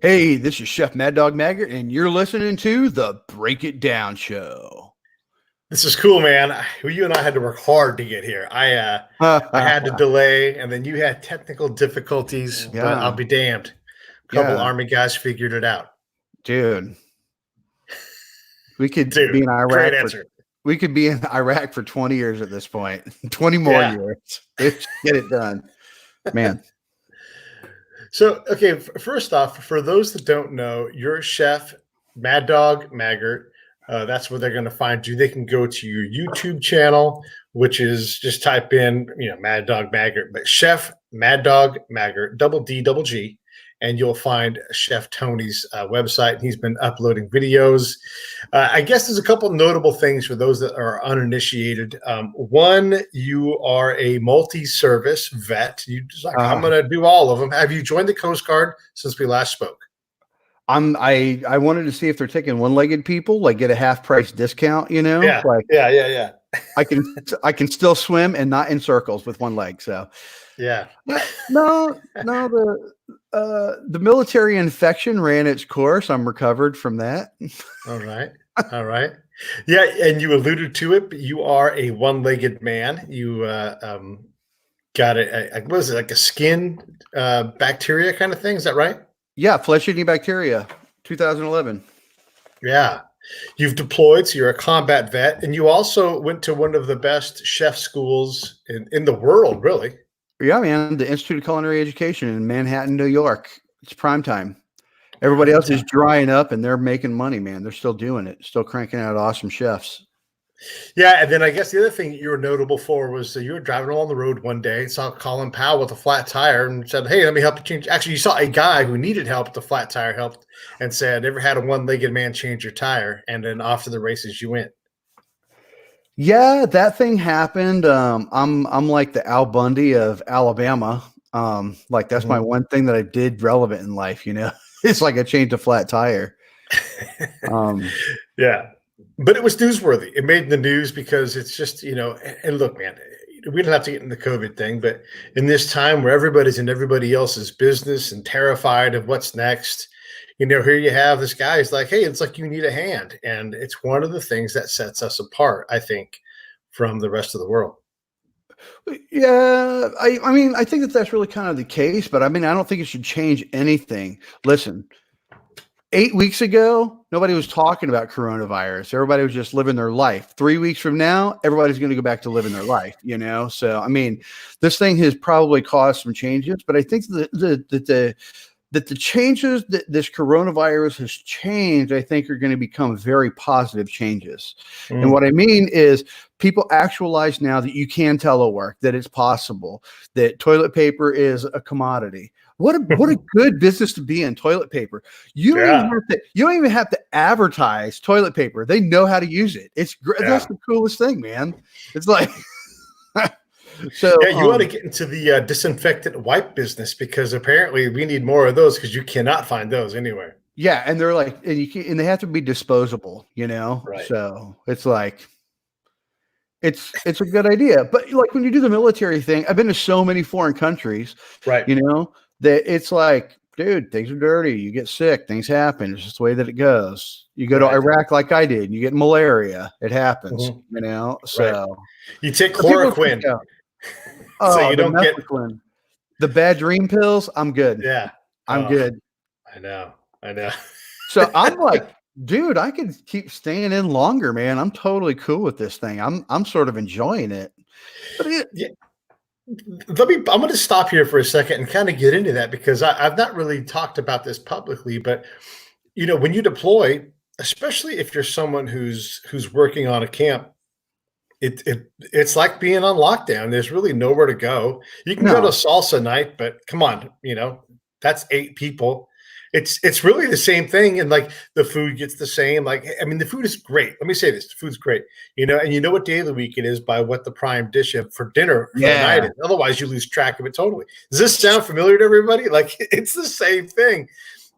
Hey, this is Chef Maddog Maggert, and you're listening to the Break It Down Show. This is cool, man. You and I had to work hard to get here. I had to delay, and then you had technical difficulties, but I'll be damned. A couple Army guys figured it out. Dude. We could be in Iraq. Great answer. We could be in Iraq for 20 years at this point. 20 more years. Let's get it done. Man. So, okay, first off, for those that don't know, you're Chef Maddog Maggert. That's where they're going to find you. They can go to your YouTube channel, which is just type in, Maddog Maggert, but Chef Maddog Maggert, double D, double G, and you'll find Chef Tony's website. He's been uploading videos. I guess there's a couple notable things for those that are uninitiated. One, you are a multi-service vet. You just like, I'm going to do all of them. Have you joined the Coast Guard since we last spoke? I wanted to see if they're taking one-legged people, like get a half-price discount, Yeah. Like, yeah. I can still swim and not in circles with one leg. So yeah. No, the military infection ran its course. I'm recovered from that. All right. Yeah, and you alluded to it, but you are a one-legged man. You got what was it, like a skin bacteria kind of thing? Is that right? Yeah, flesh-eating bacteria, 2011. Yeah. You've deployed, so you're a combat vet, and you also went to one of the best chef schools in the world, really. Yeah, man, the Institute of Culinary Education in Manhattan, New York. It's prime time. Everybody else is drying up, and they're making money, man. They're still doing it, still cranking out awesome chefs. Yeah, and then I guess the other thing you were notable for was you were driving along the road one day and saw Colin Powell with a flat tire and said, "Hey, let me help you change." Actually, you saw a guy who needed help with the flat tire, helped and said, "Ever had a one-legged man change your tire?" And then off to the races you went. Yeah, that thing happened. I'm like the Al Bundy of Alabama. Like that's my one thing that I did relevant in life. It's like I changed a flat tire. Yeah. But it was newsworthy. It made the news because it's just, and look, man, we don't have to get into the COVID thing, but in this time where everybody's in everybody else's business and terrified of what's next, here you have this guy who's like, hey, it's like you need a hand. And it's one of the things that sets us apart, I think, from the rest of the world. Yeah. I mean, I think that's really kind of the case, but I mean, I don't think it should change anything. Listen, 8 weeks ago, nobody was talking about coronavirus. Everybody was just living their life. 3 weeks from now, everybody's going to go back to living their life, So, I mean, this thing has probably caused some changes, but I think that the changes that this coronavirus has changed, I think are going to become very positive changes. And what I mean is people actualize now that you can telework, that it's possible, that toilet paper is a commodity. What a good business to be in, toilet paper. You don't even have to advertise toilet paper. They know how to use it. It's great. Yeah. That's the coolest thing, man. It's like so. Yeah, you want to get into the disinfectant wipe business because apparently we need more of those because you cannot find those anywhere. Yeah, and they're like, and they have to be disposable. Right. So it's like. It's a good idea, but like when you do the military thing, I've been to so many foreign countries, right? That it's like, dude, things are dirty. You get sick. Things happen. It's just the way that it goes. You go to Iraq like I did. You get malaria. It happens, So you take chloroquine. So you don't get the bad dream pills. I'm good. Yeah. I'm good. I know. So I'm like, dude, I could keep staying in longer, man. I'm totally cool with this thing. I'm sort of enjoying it. But I'm going to stop here for a second and kind of get into that because I've not really talked about this publicly, but when you deploy, especially if you're someone who's working on a camp, it's like being on lockdown. There's really nowhere to go. You can go to salsa night, but come on, that's 8 people. It's really the same thing. And like the food gets the same. Like, I mean, the food is great. Let me say this. The food's great, and you know what day of the week it is by what the prime dish for dinner for the night is. Otherwise you lose track of it totally. Does this sound familiar to everybody? Like it's the same thing.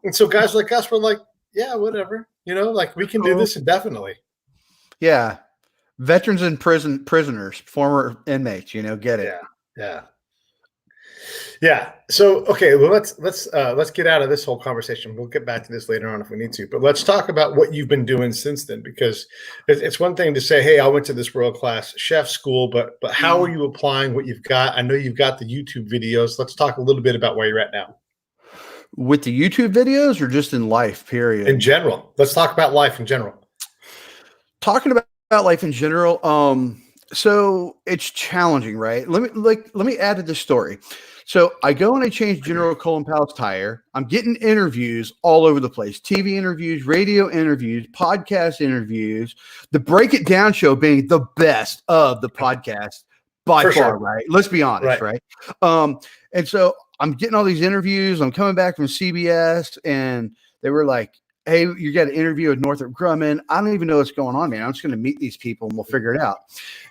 And so guys like us were like, yeah, whatever, like we can do this indefinitely. Yeah. Veterans and prisoners, former inmates, get it. Yeah. Yeah. So okay, well let's get out of this whole conversation. We'll get back to this later on if we need to. But let's talk about what you've been doing since then, because it's one thing to say, "Hey, I went to this world class chef school," but how are Mhm. you applying what you've got? I know you've got the YouTube videos. Let's talk a little bit about where you're at now. With the YouTube videos or just in life, In period? general, let's talk about life in general. Talking about life in general, so it's challenging, right? Let me add to this story. So I go and I change General Colin Powell's tire. I'm getting interviews all over the place: TV interviews, radio interviews, podcast interviews. The Break It Down show being the best of the podcast by For far, sure. right? Let's be honest, Right. right? Um, and so I'm getting all these interviews. I'm coming back from CBS, and they were like, "Hey, you got an interview with Northrop Grumman. I don't even know what's going on, man. I'm just going to meet these people and we'll figure it out."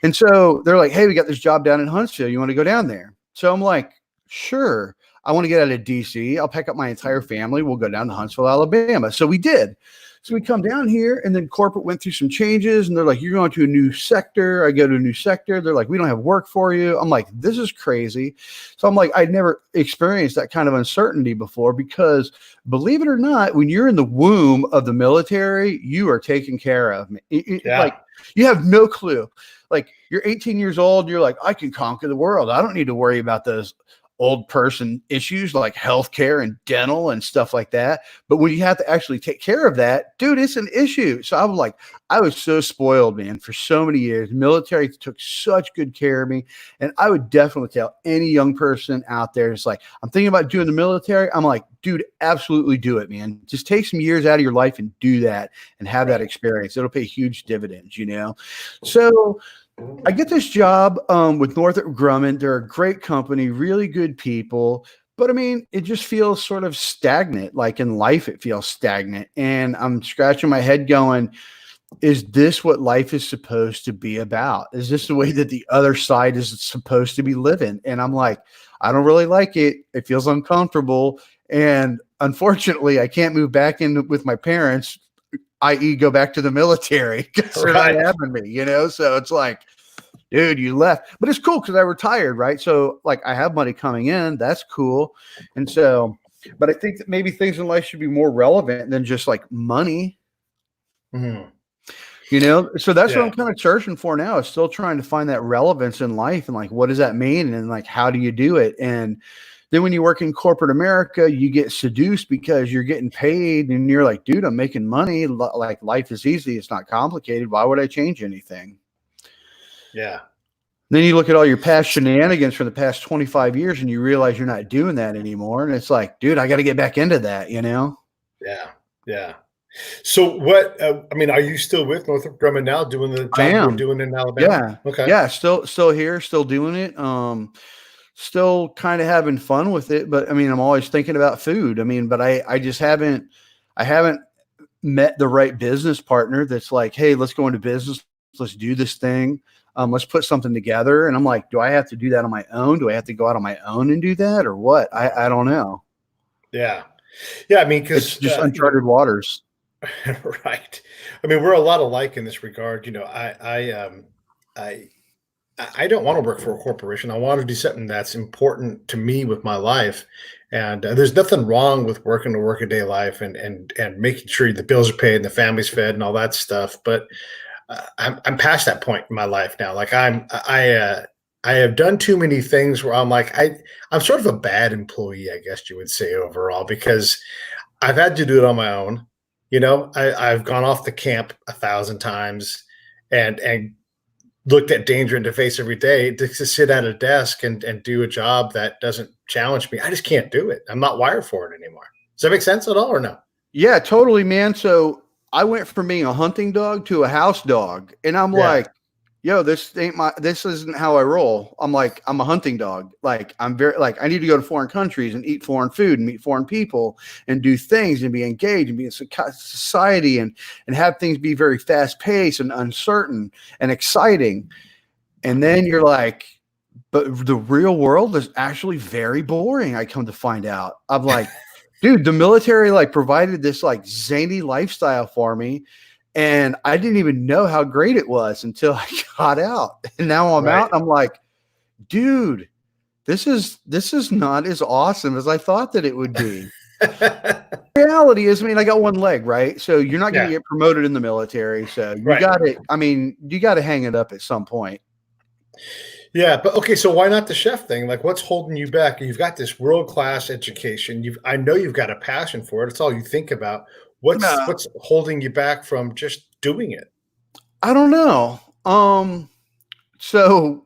And so they're like, "Hey, we got this job down in Huntsville. You want to go down there?" So I'm like, "Sure. I want to get out of DC. I'll pack up my entire family. We'll go down to Huntsville, Alabama." So we did. So we come down here, and then corporate went through some changes, and they're like, "You're going to a new sector." I go to a new sector. They're like, "We don't have work for you." I'm like, "This is crazy." So I'm like, I'd never experienced that kind of uncertainty before, because believe it or not, when you're in the womb of the military, you are taken care of. Like, Yeah. you have no clue. Like, you're 18 years old, you're like, I can conquer the world. I don't need to worry about those old person issues like healthcare and dental and stuff like that. But when you have to actually take care of that, dude, it's an issue. So I was like, I was so spoiled, man, for so many years. Military took such good care of me. And I would definitely tell any young person out there, it's like, I'm thinking about doing the military. I'm like, dude, absolutely do it, man. Just take some years out of your life and do that and have that Right. experience. It'll pay huge dividends, you know? So I get this job with Northrop Grumman. They're a great company, really good people. But I mean, it just feels sort of stagnant. Like in life, it feels stagnant. And I'm scratching my head going, is this what life is supposed to be about? Is this the way that the other side is supposed to be living? And I'm like, I don't really like it. It feels uncomfortable. And unfortunately, I can't move back in with my parents, i.e., go back to the military, because they're not Right. having me, you know? So it's like, dude, you left. But it's cool because I retired, right? So like I have money coming in. That's cool. And so, but I think that maybe things in life should be more relevant than just like money. Mhm. You know, so that's what I'm Yeah. kind of searching for now, is still trying to find that relevance in life and like, what does that mean? And like, how do you do it? And then when you work in corporate America, you get seduced because you're getting paid and you're like, dude, I'm making money. Like, life is easy. It's not complicated. Why would I change anything? Yeah. Then you look at all your past shenanigans from the past 25 years and you realize you're not doing that anymore. And it's like, dude, I got to get back into that, you know? Yeah. Yeah. So what, I mean, are you still with Northrop Grumman now doing the I job you were am. doing in Alabama? Yeah. Okay. Yeah. Still here, still doing it. Still kind of having fun with it, but I mean, I'm always thinking about food. I mean, but I just I haven't met the right business partner that's like, hey, let's go into business. Let's do this thing. Let's put something together. And I'm like, do I have to do that on my own? Do I have to go out on my own and do that, or what? I don't know. Yeah. Yeah. I mean, It's because, just uncharted waters. right. I mean, we're a lot alike in this regard. You know, I, I don't want to work for a corporation. I want to do something that's important to me with my life. And there's nothing wrong with working a workaday life and making sure the bills are paid and the family's fed and all that stuff. But I'm past that point in my life now. Like I have done too many things where I'm like I'm sort of a bad employee, I guess you would say overall, because I've had to do it on my own. You know, I've gone off the camp 1,000 times and looked at danger in the face every day to sit at a desk and do a job that doesn't challenge me. I just can't do it. I'm not wired for it anymore. Does that make sense at all or no? Yeah, totally, man. So I went from being a hunting dog to a house dog, and I'm Yeah. like, yo, this isn't how I roll. I'm like, I'm a hunting dog. Like, I'm very, like, I need to go to foreign countries and eat foreign food and meet foreign people and do things and be engaged and be in society and have things be very fast paced and uncertain and exciting. And then you're like, but the real world is actually very boring. I come to find out. I'm like, dude, the military like provided this like zany lifestyle for me. And I didn't even know how great it was until I got out. And now I'm Right. out. I'm like, dude, this is not as awesome as I thought that it would be. Reality is, I mean, I got one leg, right? So you're not going to Yeah. get promoted in the military. So you Right. got to, I mean, you got to hang it up at some point. Yeah, but okay, so why not the chef thing? Like, what's holding you back? You've got this world-class education. I know you've got a passion for it. It's all you think about. Nah, What's holding you back from just doing it? I don't know. So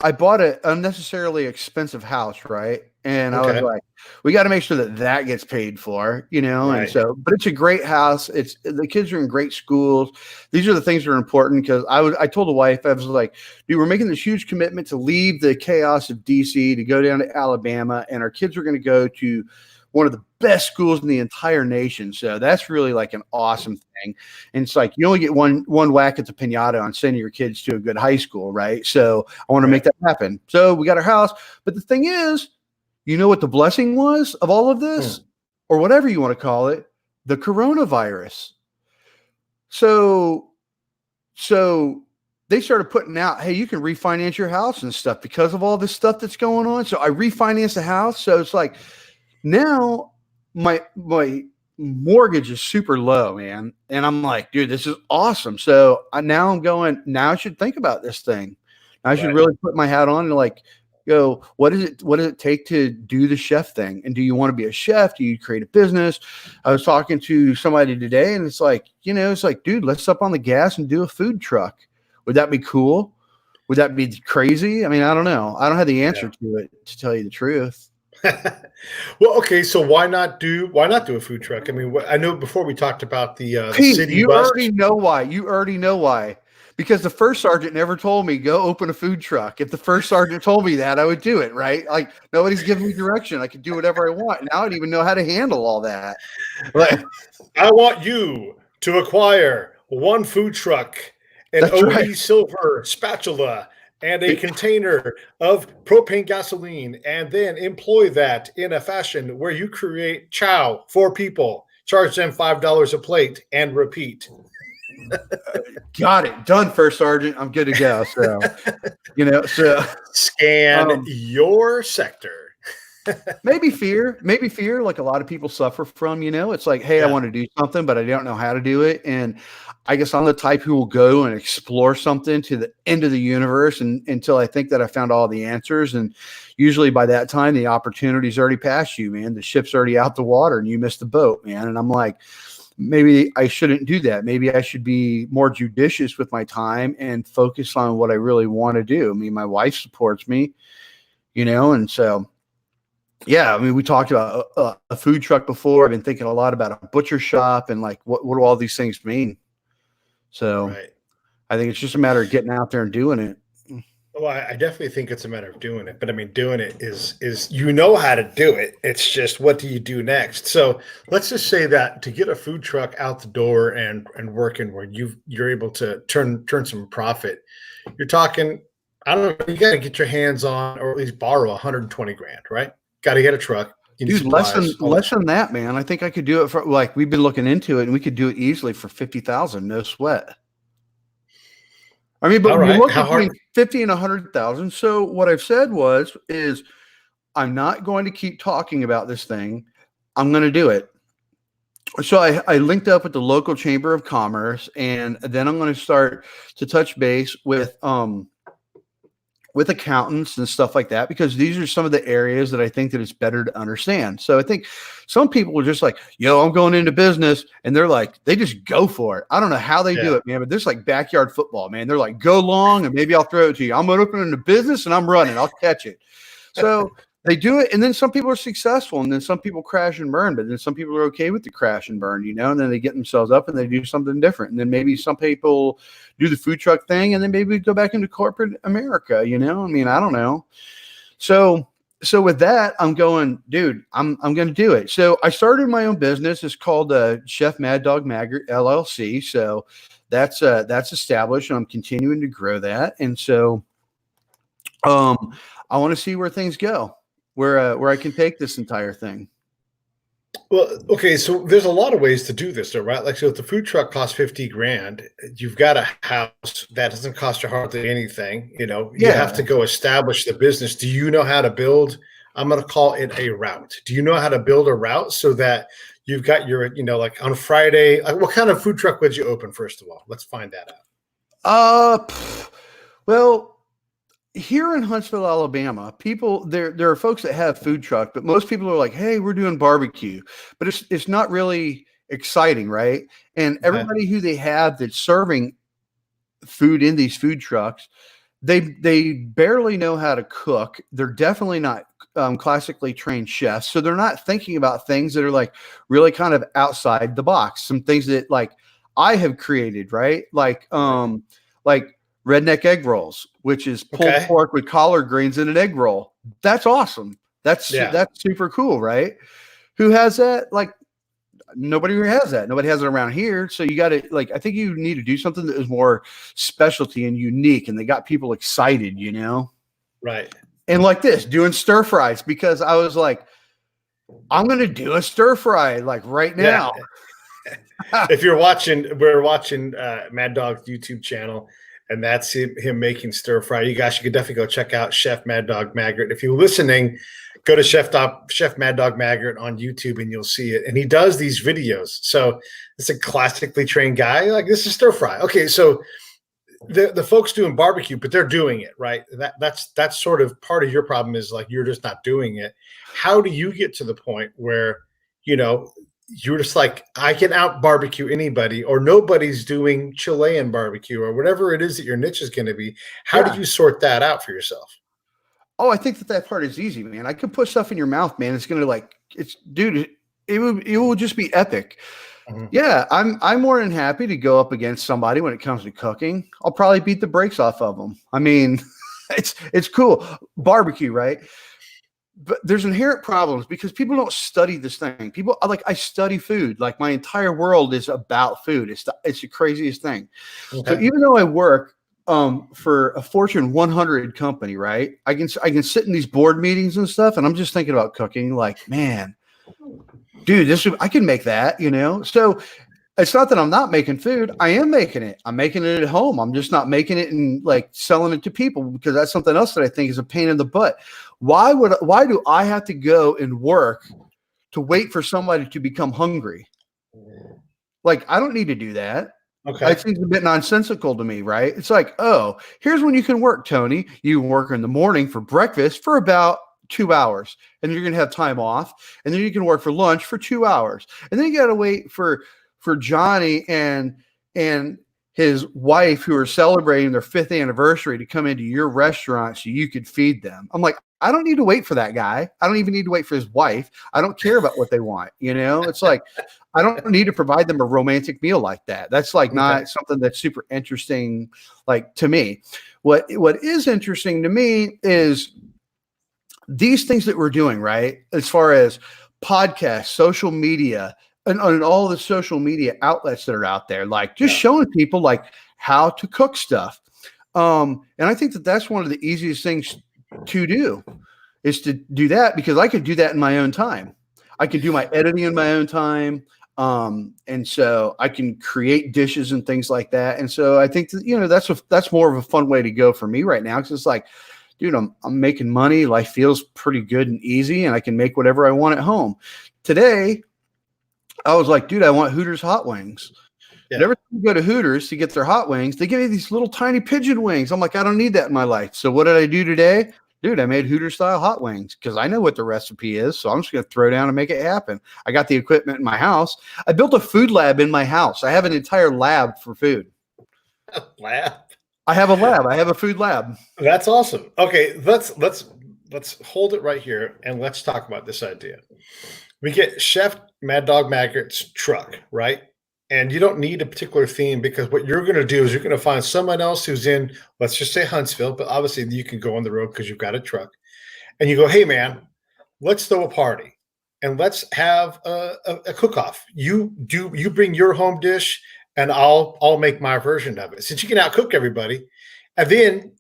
I bought an unnecessarily expensive house, right? And I was Okay. like, we got to make sure that that gets paid for, you know? And Right. so, but it's a great house. It's the kids are in great schools. These are the things that are important because I told the wife, I was like, dude, we're making this huge commitment to leave the chaos of DC to go down to Alabama, and our kids are going to go to one of the best schools in the entire nation. So that's really like an awesome thing. And it's like you only get one whack at the pinata on sending your kids to a good high school, right? So I want to make Right. that happen. So we got our house. But the thing is, you know what the blessing was of all of this, Hmm. or whatever you want to call it, the coronavirus. So so they started putting out, hey, you can refinance your house and stuff because of all this stuff that's going on. So I refinanced the house. So it's like now my mortgage is super low, man. And I'm like, dude, this is awesome. So now I'm going, now I should think about this thing. I should Right. really put my hat on and like go, what does it take to do the chef thing? And do you want to be a chef? Do you create a business? I was talking to somebody today and it's like, you know, it's like, dude, let's up on the gas and do a food truck. Would that be cool? Would that be crazy? I mean, I don't know. I don't have the answer Yeah. to it, to tell you the truth. Well, okay, so why not do a food truck? I mean, I know before we talked about the Pete, city bus. you already know why. Because the first sergeant never told me go open a food truck. If the first sergeant told me that, I would do it, right? Like nobody's giving me direction. I could do whatever I want. Now I don't even know how to handle all that. Like I want you to acquire one food truck, an that's right. OE silver spatula, and a container of propane gasoline, and then employ that in a fashion where you create chow for people, charge them $5 a plate, and repeat. Got it. Done, first sergeant. I'm good to go. So, you know, so Scan um your sector. maybe fear like a lot of people suffer from, you know, it's like, hey, I Yeah. want to do something but I don't know how to do it. And I guess I'm the type who will go and explore something to the end of the universe and until I think that I found all the answers. And usually by that time the opportunity's already passed you, man. The ship's already out the water and you missed the boat, man. And I'm like, maybe I shouldn't do that. Maybe I should be more judicious with my time and focus on what I really want to do. I mean, my wife supports me, you know, and so yeah, I mean, we talked about a food truck before. I've been thinking a lot about a butcher shop and like what do all these things mean? So Right. I think it's just a matter of getting out there and doing it. Well, I definitely think it's a matter of doing it, but I mean, doing it is you know how to do it. It's just what do you do next? So let's just say that to get a food truck out the door and working where you're able to turn some profit, you're talking. I don't know. You got to get your hands on, or at least borrow 120 grand, right? Got to get a truck. You need Dude, supplies. All that. less than that, man. I think I could do it for like we've been looking into it and we could do it easily for 50,000, no sweat. I mean, but All when you right. look How hard? between 50 and 100,000, so what I've said is I'm not going to keep talking about this thing. I'm going to do it. So I linked up with the local chamber of commerce and then I'm going to start to touch base with accountants and stuff like that because these are some of the areas that I think that it's better to understand. So I think some people are just like, yo, I'm going into business and they're like, they just go for it. I don't know how they do Yeah. it, man, but there's like backyard football, man. They're like, go long and maybe I'll throw it to you. I'm going to open a business and I'm running. I'll catch it. So they do it. And then some people are successful and then some people crash and burn, but then some people are okay with the crash and burn, you know, and then they get themselves up and they do something different. And then maybe some people do the food truck thing and then maybe go back into corporate America, you know? I mean, I don't know. So with that, I'm going, dude, I'm going to do it. So I started my own business. It's called Chef Maddog Maggert LLC. So that's established and I'm continuing to grow that. And so I want to see where things go, where I can take this entire thing. Well, okay, so there's a lot of ways to do this, though, right? Like, so if the food truck costs 50 grand, you've got a house that doesn't cost you hardly anything. You know, you have to Yeah. go establish the business. Do you know how to build? I'm going to call it a route. Do you know how to build a route so that you've got your, like on Friday? What kind of food truck would you open, first of all? Let's find that out. Well, here in Huntsville, Alabama, people there are folks that have food truck, but most people are like, "Hey, we're doing barbecue," but it's not really exciting, right? And Okay. everybody who they have that's serving food in these food trucks, they barely know how to cook. They're definitely not classically trained chefs, so they're not thinking about things that are like really kind of outside the box. Some things that like I have created, right? Like redneck egg rolls, which is pulled Okay. pork with collard greens in an egg roll. That's awesome. Yeah. That's super cool, right? Who has that? Like nobody has that. Nobody has it around here. So you got to like, I think you need to do something that is more specialty and unique, and they got people excited, Right. And like this, doing stir fries because I was like, I'm gonna do a stir fry like right Yeah. now. If you're watching, we're watching Mad Dog's YouTube channel, and that's him making stir fry. You guys should definitely go check out Chef Maddog Maggert. If you're listening, go to Chef Maddog Maggert on YouTube, and you'll see it. And he does these videos. So it's a classically trained guy. Like, this is stir fry. Okay, so the folks doing barbecue, but they're doing it right. That's sort of part of your problem, is like you're just not doing it. How do you get to the point where you know you're just like, I can out barbecue anybody, or nobody's doing Chilean barbecue, or whatever it is that your niche is going to be? How did Yeah. you sort that out for yourself? Oh, I think that part is easy, man. I could put stuff in your mouth, man. It's gonna like it's dude, it will just be epic. Mhm. Yeah, I'm more than happy to go up against somebody when it comes to cooking. I'll probably beat the brakes off of them. I mean, it's cool. Barbecue, right? But there's inherent problems because people don't study this thing. People like I study food. Like my entire world is about food. It's the craziest thing. So Okay. even though I work for a Fortune 100 company, right? I can sit in these board meetings and stuff, and I'm just thinking about cooking. Like, man, dude, I can make that. So it's not that I'm not making food. I am making it. I'm making it at home. I'm just not making it and like selling it to people because that's something else that I think is a pain in the butt. Why do I have to go and work to wait for somebody to become hungry? Like, I don't need to do that. It Okay. seems a bit nonsensical to me, right? It's like, oh, here's when you can work, Tony. You can work in the morning for breakfast for about 2 hours, and then you're gonna have time off, and then you can work for lunch for 2 hours, and then you got to wait for Johnny and his wife who are celebrating their 5th anniversary to come into your restaurant so you could feed them. I'm like, I don't need to wait for that guy. I don't even need to wait for his wife. I don't care about what they want. It's like I don't need to provide them a romantic meal like that. That's like Okay. not something that's super interesting, like to me. What is interesting to me is these things that we're doing, right? As far as podcasts, social media, and all the social media outlets that are out there, like just Yeah. showing people like how to cook stuff. And I think that that's one of the easiest things to do is to do that because I could do that in my own time. I can do my editing in my own time. And so I can create dishes and things like that. And so I think that, that's more of a fun way to go for me right now. Cause it's like, dude, I'm making money. Life feels pretty good and easy, and I can make whatever I want at home. Today, I was like, dude, I want Hooters hot wings. But Yeah. every time you go to Hooters to get their hot wings, they give me these little tiny pigeon wings. I'm like, I don't need that in my life. So what did I do today? Dude, I made Hooters style hot wings because I know what the recipe is. So I'm just going to throw down and make it happen. I got the equipment in my house. I built a food lab in my house. I have an entire lab for food. Lab. I have a lab. I have a food lab. That's awesome. Okay, let's hold it right here and let's talk about this idea. We get Chef Mad Dog Maggert's truck, right? And you don't need a particular theme, because what you're going to do is you're going to find someone else who's in, let's just say Huntsville, but obviously you can go on the road because you've got a truck. And you go, hey man, let's throw a party and let's have a cook-off. You bring your home dish, and I'll make my version of it. Since you can outcook everybody, and then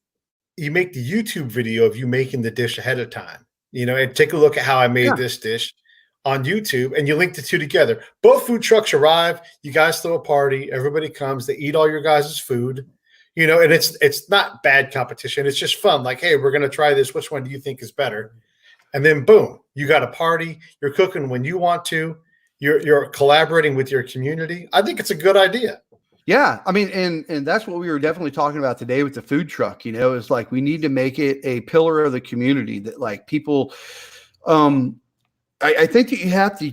you make the YouTube video of you making the dish ahead of time. And take a look at how I Yeah. made this dish. on YouTube, and you link the two together. Both food trucks arrive. You guys throw a party. Everybody comes. They eat all your guys' food. And it's not bad competition. It's just fun. Like, hey, we're going to try this. Which one do you think is better? And then boom, you got a party. You're cooking when you want to. You're collaborating with your community. I think it's a good idea. Yeah, I mean, and that's what we were definitely talking about today with the food truck. It's like we need to make it a pillar of the community that like people. I think that you have to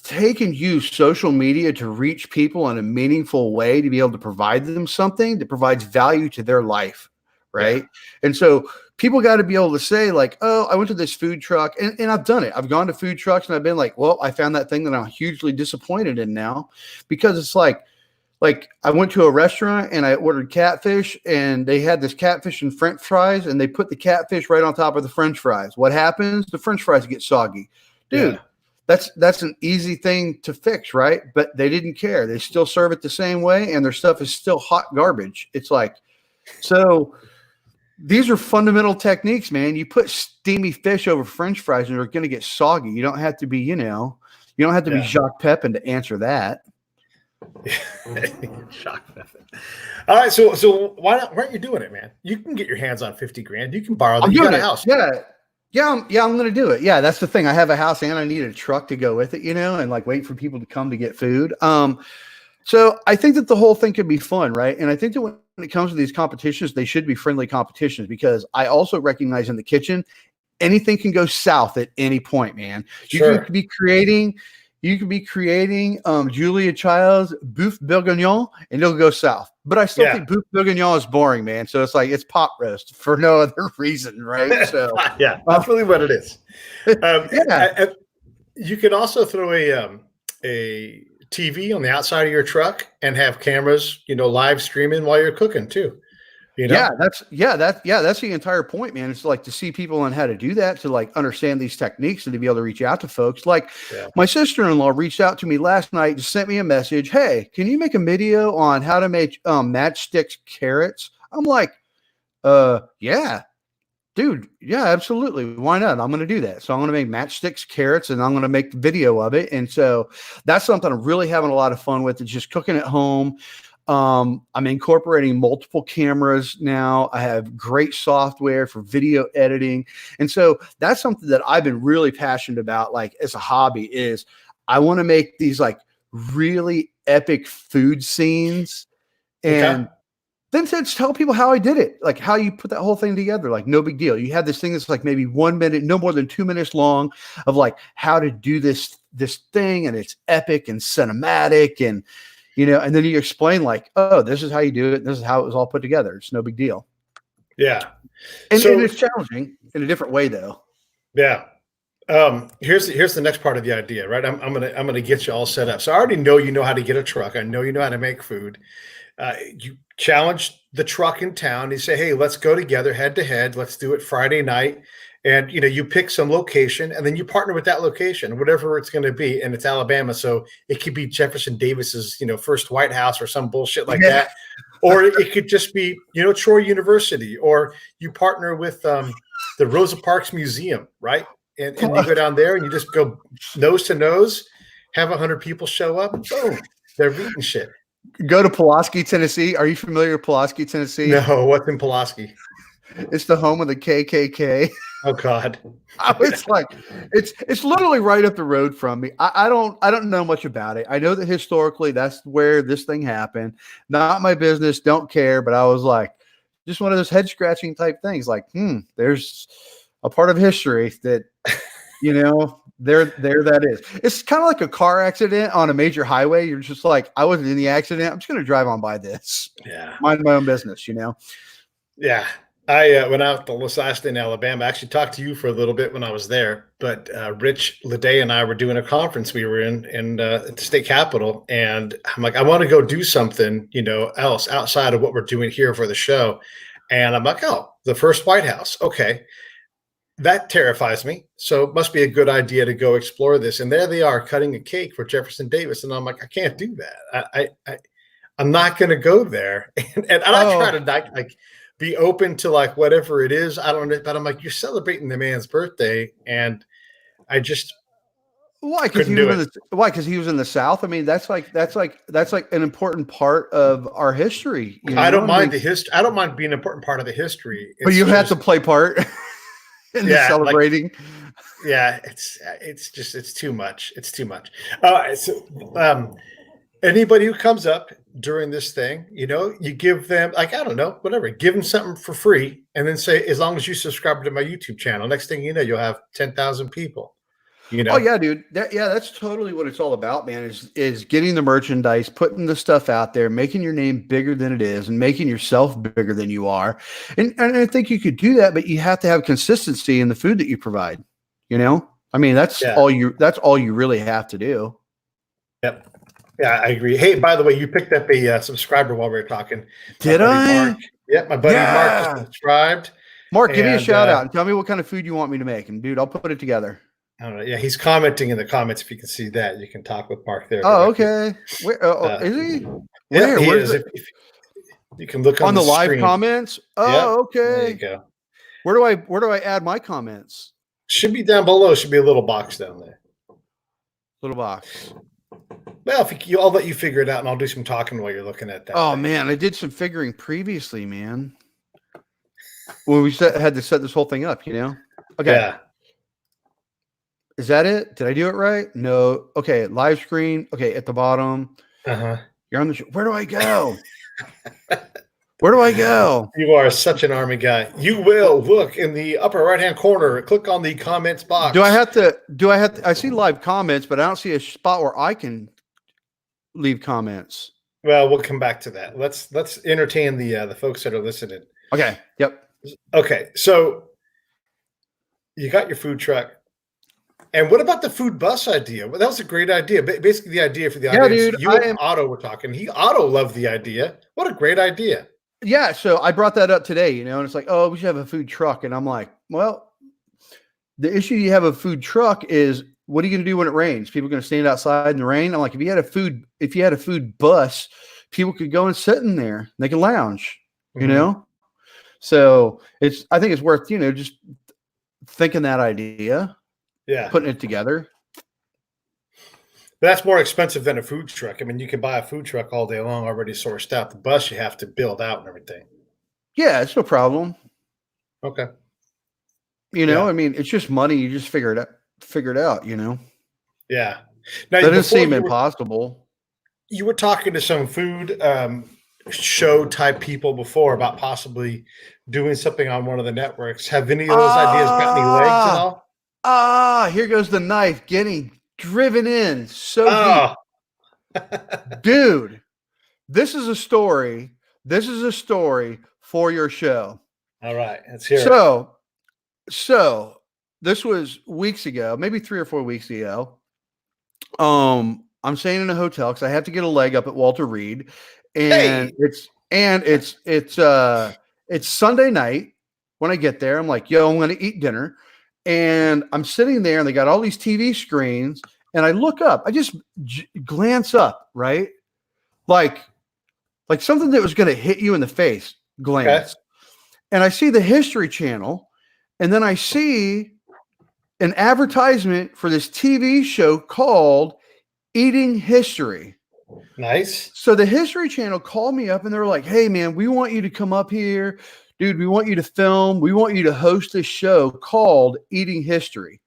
take and use social media to reach people in a meaningful way to be able to provide them something that provides value to their life, right? Yeah. And so people got to be able to say like, oh, I went to this food truck and I've done it. I've gone to food trucks and I've been like, well, I found that thing that I'm hugely disappointed in now, because it's like I went to a restaurant and I ordered catfish and they had this catfish and French fries and they put the catfish right on top of the French fries. What happens? The French fries get soggy. Dude, yeah. That's an easy thing to fix, right? But they didn't care. They still serve it the same way and their stuff is still hot garbage. It's like, so these are fundamental techniques, man. You put steamy fish over French fries and they're going to get soggy. You don't have to be, you don't have to be Jacques Pepin to answer that. Shock method. All right, so why aren't you doing it, man? You can get your hands on $50,000. You can borrow that. You got a house. I'm going to do it. Yeah, that's the thing. I have a house and I need a truck to go with it, and like wait for people to come to get food. So I think that the whole thing could be fun, right? And I think that when it comes to these competitions, they should be friendly competitions, because I also recognize in the kitchen, anything can go south at any point, man. You could be creating Julia Child's Boeuf Bourguignon and it'll go south. But I still think Boeuf Bourguignon is boring, man. So it's like it's pot roast for no other reason, right? So yeah, that's really what it is. You can also throw a TV on the outside of your truck and have cameras, live streaming while you're cooking too. That's the entire point, man. It's like to see people on how to do that, to like understand these techniques and to be able to reach out to folks. Like my sister-in-law reached out to me last night, just sent me a message. Hey, can you make a video on how to make matchsticks carrots? I'm like, yeah, dude. Yeah, absolutely. Why not? I'm going to do that. So I'm going to make matchsticks carrots and I'm going to make the video of it. And so that's something I'm really having a lot of fun with. It's just cooking at home. I'm incorporating multiple cameras now. I have great software for video editing. And so that's something that I've been really passionate about, like as a hobby, is I want to make these like really epic food scenes and then tell people how I did it, like how you put that whole thing together. Like no big deal. You have this thing that's like maybe 1 minute, no more than 2 minutes long, of like how to do this thing. And it's epic and cinematic and, and then you explain like, oh, this is how you do it. This is how it was all put together. It's no big deal. Yeah. And it's challenging in a different way though. Yeah. Here's the next part of the idea, right? I'm gonna get you all set up. So I already know you know how to get a truck. I know you know how to make food. You challenge the truck in town. You say, hey, let's go together head to head. Let's do it Friday night. And, you pick some location and then you partner with that location, whatever it's going to be. And it's Alabama. So it could be Jefferson Davis's, first White House or some bullshit like that. Or it could just be, Troy University, or you partner with the Rosa Parks Museum, right? And you go down there and you just go nose to nose, have 100 people show up. Boom, they're eating shit. Go to Pulaski, Tennessee. Are you familiar with Pulaski, Tennessee? No, what's in Pulaski? It's the home of the KKK. Oh God! It's like it's literally right up the road from me. I don't know much about it. I know that historically that's where this thing happened. Not my business. Don't care. But I was like, just one of those head scratching type things. Like, there's a part of history that there that is. It's kind of like a car accident on a major highway. You're just like, I wasn't in the accident. I'm just going to drive on by this. Yeah, mind my own business. Yeah. I went out to Los Angeles, Alabama. I actually talked to you for a little bit when I was there, but Rich Leday and I were doing a conference we were in at the state capitol. And I'm like, I want to go do something, else outside of what we're doing here for the show. And I'm like, oh, the first White House. Okay. That terrifies me. So it must be a good idea to go explore this. And there they are cutting a cake for Jefferson Davis. And I'm like, I can't do that. I'm not going to go there. And I try to like be open to like whatever it is. I don't know, but I'm like, you're celebrating the man's birthday. And I just, Why? Because Couldn't do it. Why? Because he was in the South. I mean, that's like an important part of our history. You know? I don't mind mean, the history. I don't mind being an important part of the history. but you have to play part in the celebrating. It's too much. It's too much. Anybody who comes up during this thing, you give them, like, I don't know, whatever, give them something for free, and then say, as long as you subscribe to my YouTube channel, next thing you know, you'll have 10,000 people. Oh yeah, dude. That's totally what it's all about, man. Is getting the merchandise, putting the stuff out there, making your name bigger than it is, and making yourself bigger than you are. And I think you could do that, but you have to have consistency in the food that you provide. I mean, that's all you really have to do. Yep. Yeah, I agree. Hey, by the way, you picked up a subscriber while we were talking. Did I? Mark. Yep, my buddy Mark just subscribed. Mark, give me a shout out and tell me what kind of food you want me to make, and dude, I'll put it together. I don't know. Yeah, he's commenting in the comments. If you can see that, you can talk with Mark there. Oh, okay. Where is he? Yeah, he is. If you can look on the live screen. Comments. Oh, okay. There you go. Where do I add my comments? Should be down below. Should be a little box down there. Little box. Well, I'll let you figure it out, and I'll do some talking while you're looking at that. Oh man, I did some figuring previously, man. When we had to set this whole thing up, Okay. Yeah. Is that it? Did I do it right? No. Okay. Live screen. Okay. At the bottom. You're on the show. Where do I go? Where do I go? You are such an army guy. You will look in the upper right-hand corner. Click on the comments box. Do I have to? I see live comments, but I don't see a spot where I can leave comments. Well, we'll come back to that. Let's entertain the folks that are listening. Okay. Yep. Okay. So you got your food truck. And what about the food bus idea? Well, that was a great idea. Basically, the idea for the audience. Dude, you and Otto were talking. Otto loved the idea. What a great idea. Yeah. So I brought that up today, and it's like, oh, we should have a food truck. And I'm like, well, the issue you have a food truck is, what are you going to do when it rains? People are going to stand outside in the rain. I'm like, if you had a food bus, people could go and sit in there. They can lounge, So I think it's worth, just thinking that idea. Yeah. Putting it together. That's more expensive than a food truck. I mean, you can buy a food truck all day long already sourced out. The bus you have to build out and everything. Yeah, it's no problem. Okay. I mean, it's just money. You just figure it out, Yeah. Now, that doesn't seem impossible. You were talking to some food show type people before about possibly doing something on one of the networks. Have any of those ideas got any legs at all? Here goes the knife getting driven in so deep. Dude, this is a story. This is a story for your show. All right, let's hear it. So this was weeks ago, maybe 3 or 4 weeks ago. I'm staying in a hotel because I have to get a leg up at Walter Reed, and it's Sunday night when I get there. I'm like, yo, I'm going to eat dinner. And I'm sitting there, and they got all these TV screens, and I look up. I just glance up, right? Like something that was going to hit you in the face, glance. Okay. And I see the History Channel, and then I see an advertisement for this TV show called Eating History. Nice. So the History Channel called me up, and they're like, hey, man, we want you to come up here. Dude, we want you to film. We want you to host this show called Eating History.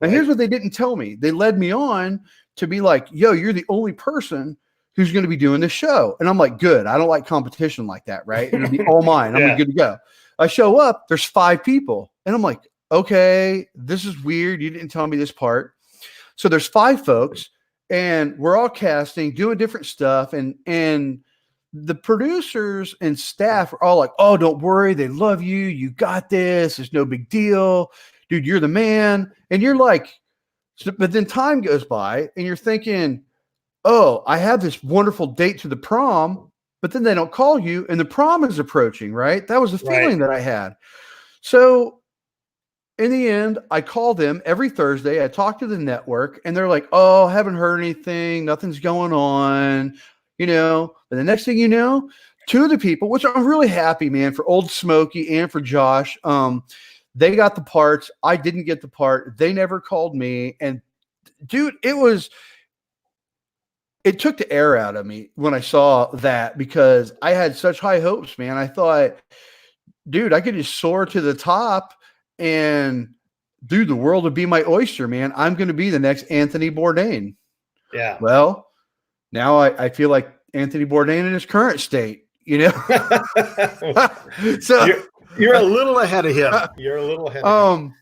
Now, here's what they didn't tell me. They led me on to be like, yo, you're the only person who's going to be doing this show. And I'm like, good. I don't like competition like that, right? It'll be all mine. I'm good to go. I show up. There's 5 people. And I'm like, okay, this is weird. You didn't tell me this part. So there's 5 folks, and we're all casting, doing different stuff. And the producers and staff are all like, oh, don't worry. They love you. You got this. It's no big deal. Dude, you're the man. And you're like, but then time goes by and you're thinking, oh, I have this wonderful date to the prom, but then they don't call you and the prom is approaching, right? That was the feeling that I had. So in the end, I call them every Thursday. I talk to the network and they're like, oh, haven't heard anything. Nothing's going on. And the next thing you know, 2 of the people, which I'm really happy, man, for Old Smokey and for Josh, they got the parts. I didn't get the part. They never called me. And dude, it took the air out of me when I saw that, because I had such high hopes, man. I thought, dude, I could just soar to the top and dude, the world would be my oyster, man. I'm going to be the next Anthony Bourdain. Yeah. Well, now I feel like Anthony Bourdain in his current state, you know? So you're a little ahead of him. You're a little ahead of him.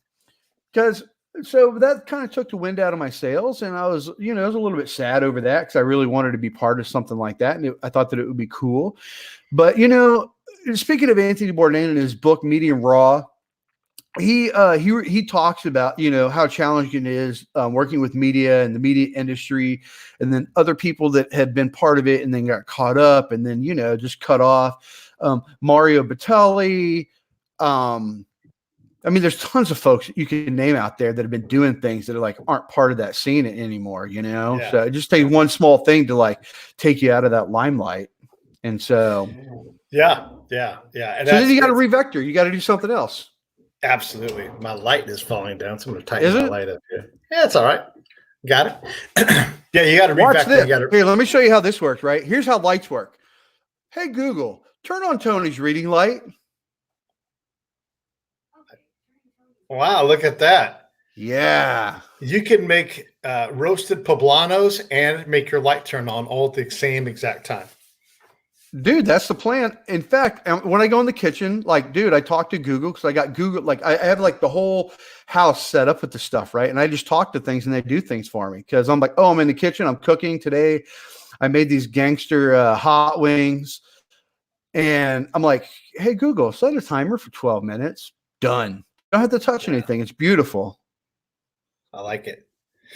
Because so that kind of took the wind out of my sails, and I was, you know, I was a little bit sad over that because I really wanted to be part of something like that, and I thought that it would be cool. But you know, speaking of Anthony Bourdain in his book Medium Raw, he talks about, you know, how challenging it is working with media and the media industry, and then other people that had been part of it and then got caught up and then, you know, just cut off. Mario Batali. I mean, there's tons of folks you can name out there that have been doing things that are like aren't part of that scene anymore, you know? Yeah. So it just takes one small thing to like take you out of that limelight. And so yeah. And so then you got to revector. You got to do something else. Absolutely. My light is falling down, so I'm going to tighten my light up here. Yeah, it's all right. Got it? Yeah, you got to watch this. Here, let me show you how this works, right? Here's how lights work. Hey, Google, turn on Tony's reading light. Wow, look at that. Yeah. You can make roasted poblanos and make your light turn on all at the same exact time. Dude, that's the plan. In fact, when I go in the kitchen, like, dude, I talk to Google because I got Google, like I have like the whole house set up with the stuff, right? And I just talk to things and they do things for me because I'm like, oh, I'm in the kitchen. I'm cooking today. I made these gangster hot wings. And I'm like, hey, Google, set a timer for 12 minutes. Done. Don't have to touch anything. It's beautiful. I like it.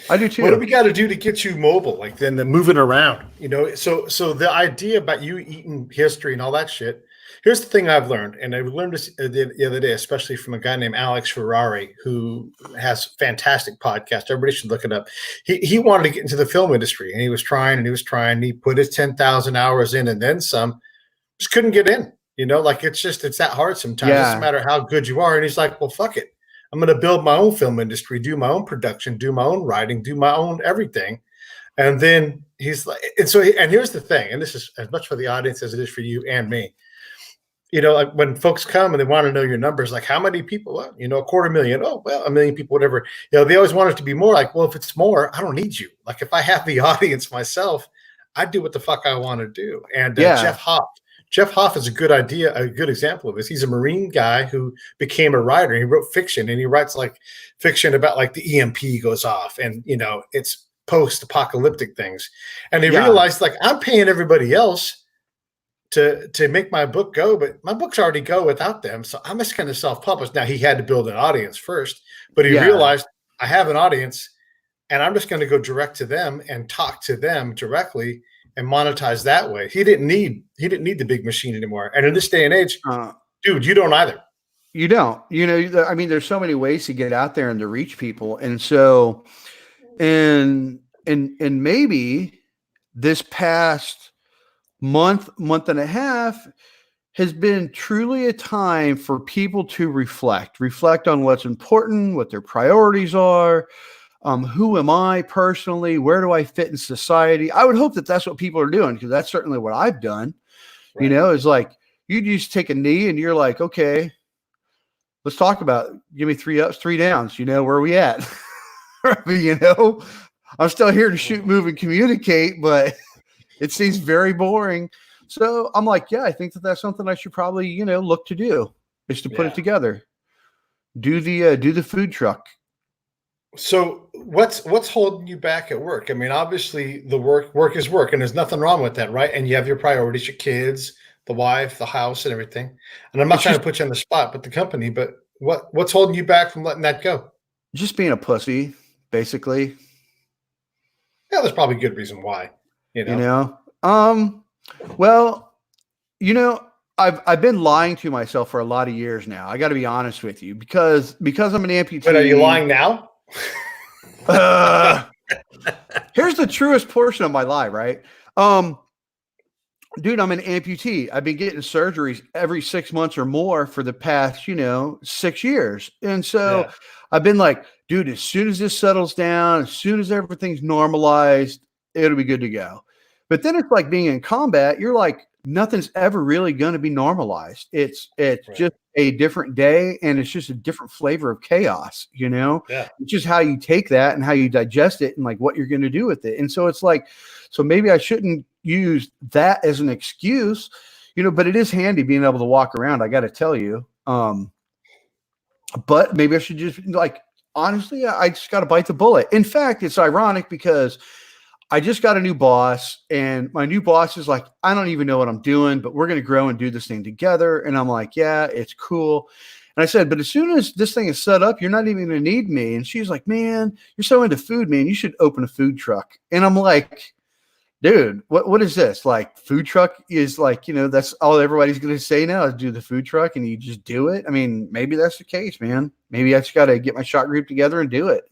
I do too. What do we got to do to get you mobile? Like then the moving around, you know? So the idea about you eating history and all that shit. Here's the thing I've learned, and I learned this the other day, especially from a guy named Alex Ferrari, who has a fantastic podcast. Everybody should look it up. He wanted to get into the film industry, and he was trying, and he was trying. He put his 10,000 hours in, and then some. Just couldn't get in. You know, like it's that hard sometimes. Yeah. It doesn't matter how good you are. And he's like, well, fuck it. I'm going to build my own film industry, do my own production, do my own writing, do my own everything. And then he's like, and here's the thing, and this is as much for the audience as it is for you and me. You know, like when folks come and they want to know your numbers, like how many people, well, you know, 250,000. Oh, well, 1 million people, whatever. You know, they always want it to be more. Like, well, if it's more, I don't need you. Like if I have the audience myself, I do what the fuck I want to do. And Jeff Hoff is a good example of this. He's a Marine guy who became a writer. He wrote fiction, and he writes like fiction about like the EMP goes off, and you know it's post-apocalyptic things. And he realized like I'm paying everybody else to make my book go, but my books already go without them, so I'm just going to self-publish. Now he had to build an audience first, but he realized I have an audience, and I'm just going to go direct to them and talk to them directly. And monetize that way. He didn't need the big machine anymore. And in this day and age, dude, you don't either. You don't. You know, I mean, there's so many ways to get out there and to reach people. And so, and maybe this past month and a half has been truly a time for people to reflect on what's important, what their priorities are. Who am I personally? Where do I fit in society? I would hope that that's what people are doing, because that's certainly what I've done. Right. You know, it's like you just take a knee and you're like, okay, let's talk about, give me 3 ups, 3 downs. You know, where are we at? You know, I'm still here to shoot, move, and communicate, but it seems very boring. So I'm like, yeah, I think that that's something I should probably, you know, look to do, is to put it together. Do the food truck. So what's holding you back at work? I mean, obviously the work is work, and there's nothing wrong with that, right? And you have your priorities, your kids, the wife, the house, and everything. And I'm not trying to put you on the spot, but the company. But what's holding you back from letting that go? Just being a pussy, basically. Yeah, there's probably a good reason why. Well, you know, I've been lying to myself for a lot of years now. I got to be honest with you, because I'm an amputee. But are you lying now? Here's the truest portion of my lie, right? dude, I'm an amputee. I've been getting surgeries every 6 months or more for the past, 6 years. And so Yeah. I've been like, dude, as soon as this settles down, as soon as everything's normalized, it'll be good to go. But then it's like being in combat, you're like, nothing's ever really going to be normalized. It's Right. just a different day, and it's just a different flavor of chaos, Yeah. It's just how you take that and how you digest it and like what you're going to do with it. And so it's like, so maybe I shouldn't use that as an excuse, but it is handy being able to walk around, I got to tell you. But maybe I should just like, honestly, I just got to bite the bullet. In fact, it's ironic because I just got a new boss, and my new boss is like, I don't even know what I'm doing, but we're going to grow and do this thing together. And I'm like, yeah, it's cool. And I said, but as soon as this thing is set up, you're not even going to need me. And she's like, man, you're so into food, man. You should open a food truck. And I'm like, dude, what is this? Like, food truck is like, that's all everybody's going to say now is do the food truck, and you just do it. I mean, maybe that's the case, man. Maybe I just got to get my shot group together and do it.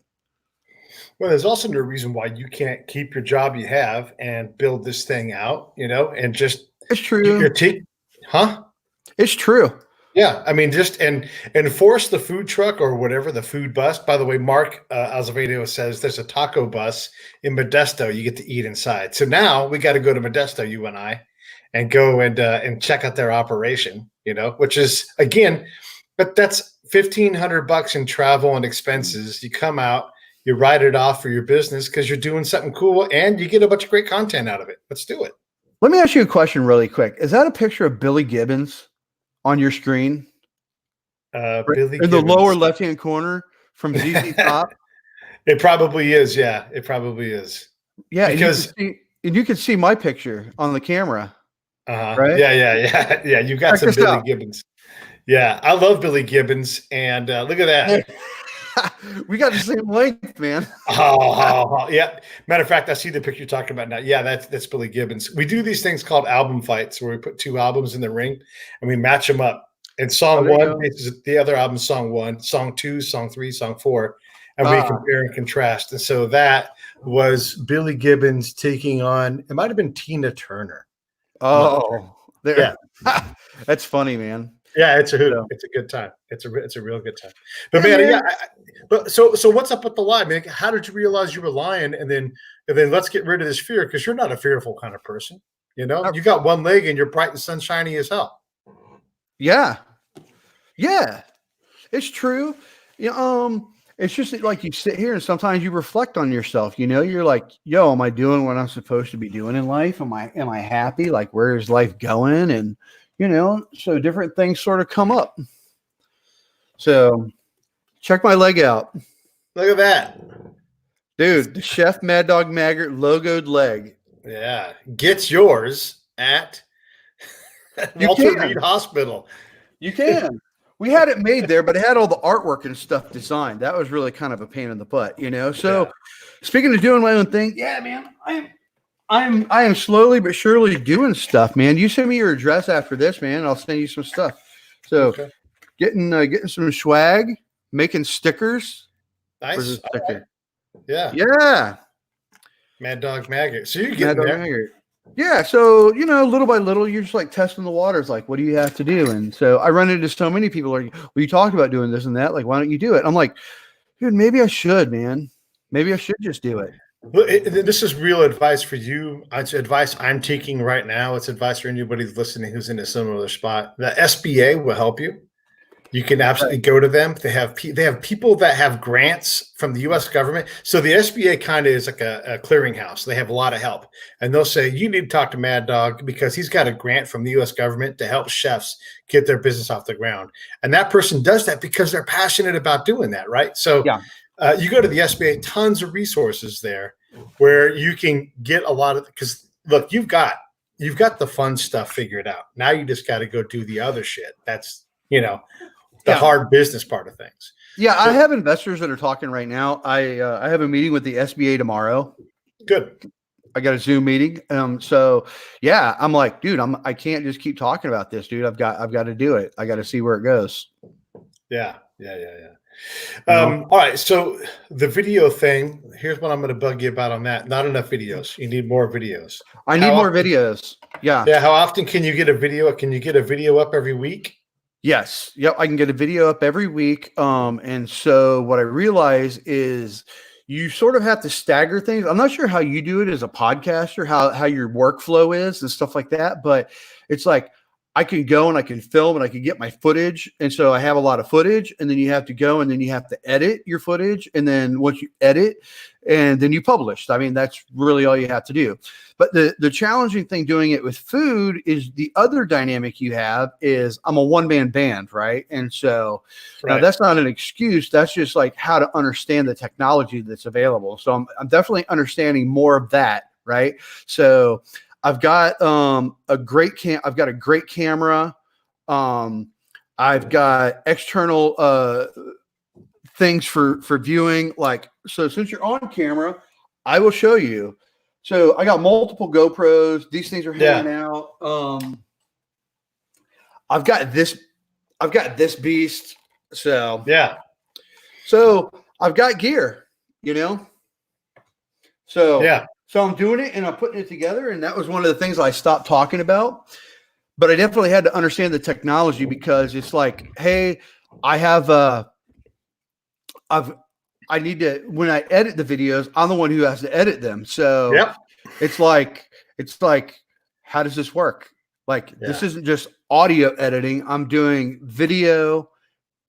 Well, there's also no reason why you can't keep your job you have and build this thing out, and just It's get your true. team, huh? It's true. Yeah, I mean, just and enforce the food truck or whatever, the food bus. By the way, Mark Azevedo says there's a taco bus in Modesto. You get to eat inside. So now we got to go to Modesto, you and I, and go and check out their operation. Which is again, but that's $1,500 in travel and expenses. You come out, you write it off for your business because you're doing something cool, and you get a bunch of great content out of it. Let's do it. Let me ask you a question really quick. Is that a picture of Billy Gibbons on your screen? Billy In the Gibbons. lower left-hand corner from ZZ Top? It probably is. Yeah, it probably is. Yeah, Because and you can see my picture on the camera. Right? Yeah. You got Check some this Billy out. Gibbons. Yeah, I love Billy Gibbons, and look at that. We got the same length, man. Yeah. Matter of fact, I see the picture you're talking about now. Yeah, that's Billy Gibbons. We do these things called album fights, where we put two albums in the ring and we match them up. And song there you one go. is the other album, song one, song two, song three, song four, and we compare and contrast. And so that was Billy Gibbons taking on. It might have been Tina Turner. Oh, there. Yeah. That's funny, man. Yeah, it's a hoot. So, It's a good time. It's a real good time. But yeah, man, man. but so what's up with the lie, man? How did you realize you were lying? And then let's get rid of this fear, because you're not a fearful kind of person. You got one leg and you're bright and sunshiny as hell. Yeah. Yeah. It's true. It's just that, like, you sit here and sometimes you reflect on yourself. You're like, yo, am I doing what I'm supposed to be doing in life? Am I happy? Like, where is life going? And so different things sort of come up. So check my leg out. Look at that. Dude, the Chef Maddog Maggert logoed leg. Yeah. Get yours at Walter Reed Hospital. You can. We had it made there, but it had all the artwork and stuff designed. That was really kind of a pain in the butt, So Speaking of doing my own thing, yeah, man, I am slowly but surely doing stuff, man. You send me your address after this, man. I'll send you some stuff. So getting some swag, making stickers. Nice. Sticker? Yeah. Yeah. Maddog Maggert. So you're getting there. Maggert. Yeah. So, little by little, you're just like testing the waters. Like, what do you have to do? And so I run into so many people like, well, you talked about doing this and that. Like, why don't you do it? I'm like, dude, maybe I should, man. Maybe I should just do it. Well, this is real advice for you. It's advice I'm taking right now. It's advice for anybody listening who's in a similar spot. The SBA will help you. You can absolutely go to them. They have people that have grants from the U.S. government. So the SBA kind of is like a clearinghouse. They have a lot of help, and they'll say you need to talk to Maddog because he's got a grant from the U.S. government to help chefs get their business off the ground. And that person does that because they're passionate about doing that, right? So you go to the SBA, tons of resources there where you can get a lot of. Because look, you've got the fun stuff figured out. Now you just got to go do the other shit. That's the hard business part of things. Yeah, so, I have investors that are talking right now. I have a meeting with the SBA tomorrow. Good. I got a Zoom meeting. So yeah, I'm like, dude, I can't just keep talking about this, dude. I've got to do it. I got to see where it goes. Yeah. All right. So the video thing, here's what I'm going to bug you about on that. Not enough videos. You need more videos. I need more videos. Yeah. Yeah. How often can you get a video? Can you get a video up every week? Yes. Yep. I can get a video up every week. And so what I realize is you sort of have to stagger things. I'm not sure how you do it as a podcaster, how your workflow is and stuff like that, but it's like I can go and I can film and I can get my footage. And so I have a lot of footage, and then you have to go and then you have to edit your footage. And then once you edit, and then you publish. I mean, that's really all you have to do. But the challenging thing doing it with food is the other dynamic you have is I'm a one-man band, right? And so now that's not an excuse. That's just like how to understand the technology that's available. So I'm definitely understanding more of that, right? So I've got a great camera. I've got external things for viewing. Like, so since you're on camera, I will show you. So I got multiple GoPros. These things are hanging out. I've got this beast. So So I've got gear, So I'm doing it and I'm putting it together. And that was one of the things I stopped talking about. But I definitely had to understand the technology, because it's like, hey, I need to, when I edit the videos, I'm the one who has to edit them. So it's like, how does this work? Like, this isn't just audio editing. I'm doing video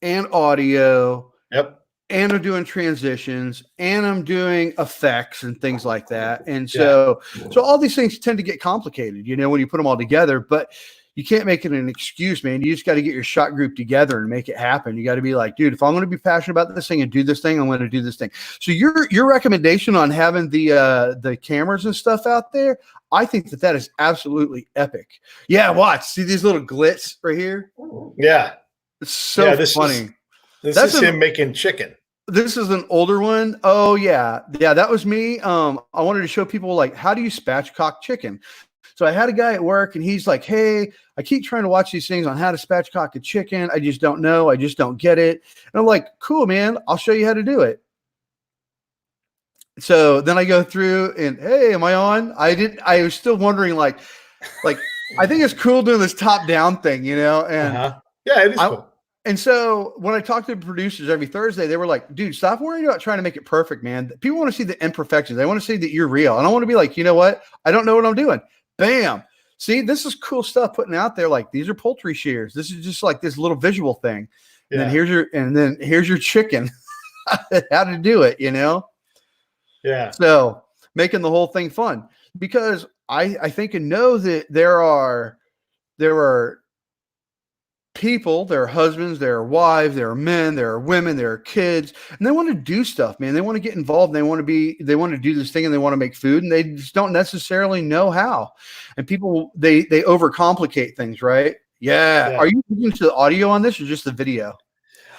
and audio. And I'm doing transitions, and I'm doing effects and things like that. And so all these things tend to get complicated, when you put them all together, but you can't make it an excuse, man. You just got to get your shot group together and make it happen. You got to be like, dude, if I'm going to be passionate about this thing and do this thing, I'm going to do this thing. So your recommendation on having the cameras and stuff out there, I think that is absolutely epic. Yeah. Watch, see these little glitz right here. Yeah. It's so funny. This is him making chicken. This is an older one. Oh yeah. Yeah. That was me. I wanted to show people, like, how do you spatchcock chicken? So I had a guy at work, and he's like, hey, I keep trying to watch these things on how to spatchcock a chicken. I just don't know. I just don't get it. And I'm like, cool, man, I'll show you how to do it. So then I go through and, hey, am I on? I was still wondering, like, I think it's cool doing this top down thing, and yeah, it is cool. And so when I talk to the producers every Thursday, they were like, dude, stop worrying about trying to make it perfect, man. People want to see the imperfections. They want to see that you're real. And I want to be like, you know what? I don't know what I'm doing. Bam. See, this is cool stuff putting out there. Like, these are poultry shears. This is just like this little visual thing. And then here's your chicken. How to do it, Yeah. So making the whole thing fun, because I think and know that there are people, there are husbands, there are wives, there are men, there are women, there are kids, and they want to do stuff, man. They want to get involved. They want to do this thing, and they want to make food, and they just don't necessarily know how. And people, they overcomplicate things, right? Yeah. Are you listening to the audio on this or just the video?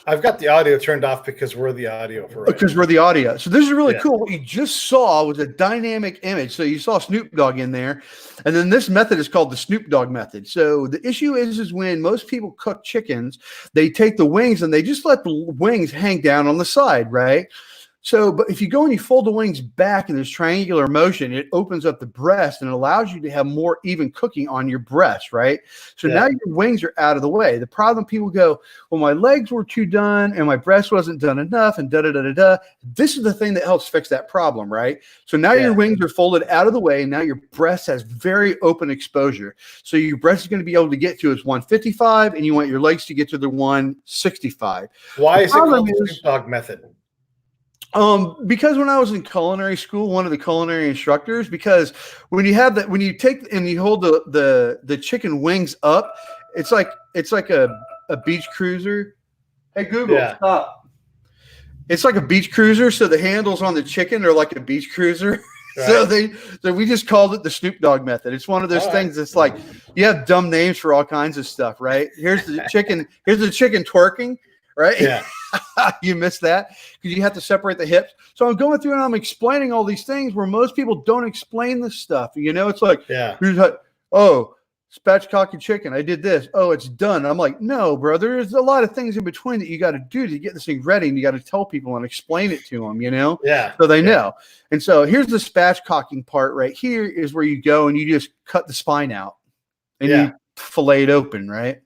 I've got the audio turned off because we're the audio for right because now. We're the audio. So this is really cool. What you just saw was a dynamic image. So you saw Snoop Dogg in there, and then this method is called the Snoop Dogg method. So the issue is when most people cook chickens, they take the wings and they just let the wings hang down on the side, right? So, but if you go and you fold the wings back in this triangular motion, it opens up the breast and it allows you to have more even cooking on your breast, right? So now your wings are out of the way. The problem, people go, well, my legs were too done and my breast wasn't done enough and da-da-da-da-da. This is the thing that helps fix that problem, right? So now your wings are folded out of the way, and now your breast has very open exposure. So your breast is going to be able to get to its 155, and you want your legs to get to the 165. Why is it called the Snoop Dogg method? Because when I was in culinary school, one of the culinary instructors, because when you take and you hold the chicken wings up, it's like a beach cruiser. Hey, Google, stop. It's like a beach cruiser. So the handles on the chicken are like a beach cruiser. Right. So we just called it the Snoop Dogg method. It's one of those things that's like, you have dumb names for all kinds of stuff, right? Here's the chicken twerking. Right? Yeah. You missed that because you have to separate the hips. So I'm going through and I'm explaining all these things where most people don't explain this stuff. It's like, here's how, spatchcock chicken. I did this. Oh, it's done. I'm like, no, bro. There's a lot of things in between that you got to do to get this thing ready, and you got to tell people and explain it to them, Yeah. So they know. And so here's the spatchcocking part right here is where you go and you just cut the spine out and you fillet it open, right?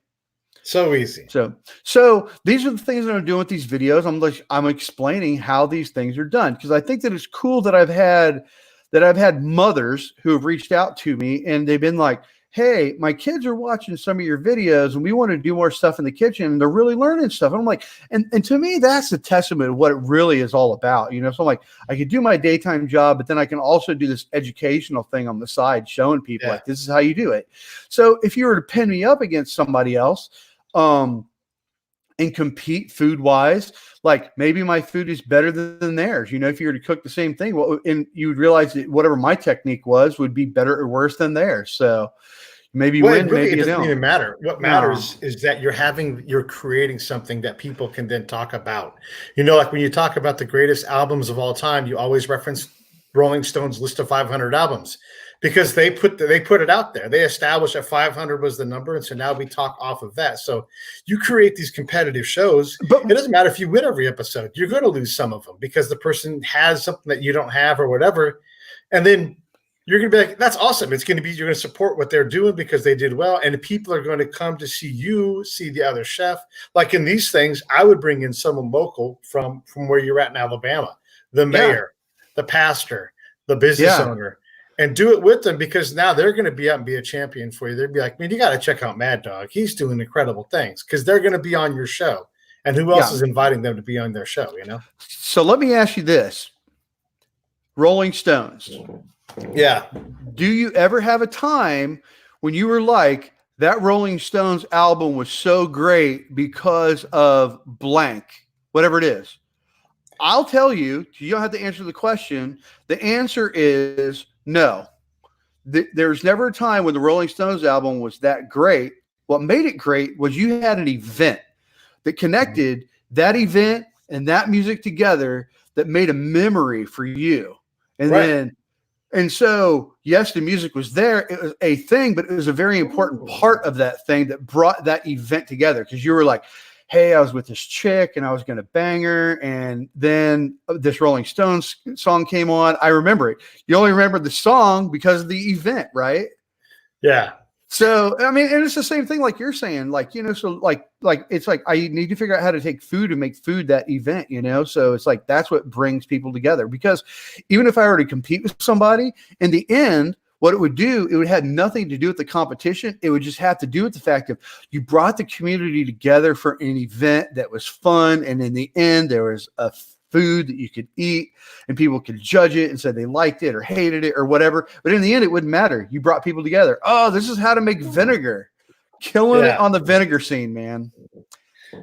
So easy. So these are the things that I'm doing with these videos. I'm explaining how these things are done, because I think that it's cool that I've had mothers who have reached out to me and they've been like, hey, my kids are watching some of your videos and we want to do more stuff in the kitchen and they're really learning stuff. And I'm like, and to me, that's a testament of what it really is all about. So I'm like, I could do my daytime job, but then I can also do this educational thing on the side, showing people like, this is how you do it. So if you were to pin me up against somebody else, and compete food wise, like maybe my food is better than theirs. If you were to cook the same thing, and you would realize that whatever my technique was would be better or worse than theirs. So maybe you win, maybe you don't. It doesn't even matter. What matters is that you're creating something that people can then talk about. Like when you talk about the greatest albums of all time, you always reference Rolling Stone's list of 500 albums. Because they put it out there. They established that 500 was the number, and so now we talk off of that. So you create these competitive shows. But it doesn't matter if you win every episode. You're going to lose some of them because the person has something that you don't have or whatever. And then you're going to be like, that's awesome. You're going to support what they're doing because they did well. And people are going to come to see you, see the other chef. Like in these things, I would bring in someone local from where you're at in Alabama, the mayor, the pastor, the business owner. And do it with them, because now they're going to be out and be a champion for you. They'd be like, man, you got to check out Maddog. He's doing incredible things, because they're going to be on your show. And who else is inviting them to be on their show, So let me ask you this. Rolling Stones. Yeah. Do you ever have a time when you were like, that Rolling Stones album was so great because of blank, whatever it is? I'll tell you, you don't have to answer the question. The answer is no. There's never a time when the Rolling Stones album was that great. What made it great was you had an event that connected that event and that music together that made a memory for you. And so, yes, the music was there. It was a thing, but it was a very important part of that thing that brought that event together, because you were like, hey, I was with this chick and I was going to bang her. And then this Rolling Stones song came on. I remember it. You only remember the song because of the event, right? Yeah. So, I mean, and it's the same thing like you're saying, so it's like, I need to figure out how to take food and make food that event, So it's like, that's what brings people together, because even if I were to compete with somebody, in the end, what it would do, it would have nothing to do with the competition. It would just have to do with the fact that you brought the community together for an event that was fun. And in the end, there was a food that you could eat and people could judge it and say they liked it or hated it or whatever. But in the end, it wouldn't matter. You brought people together. Oh, this is how to make vinegar. Killing it on the vinegar scene, man.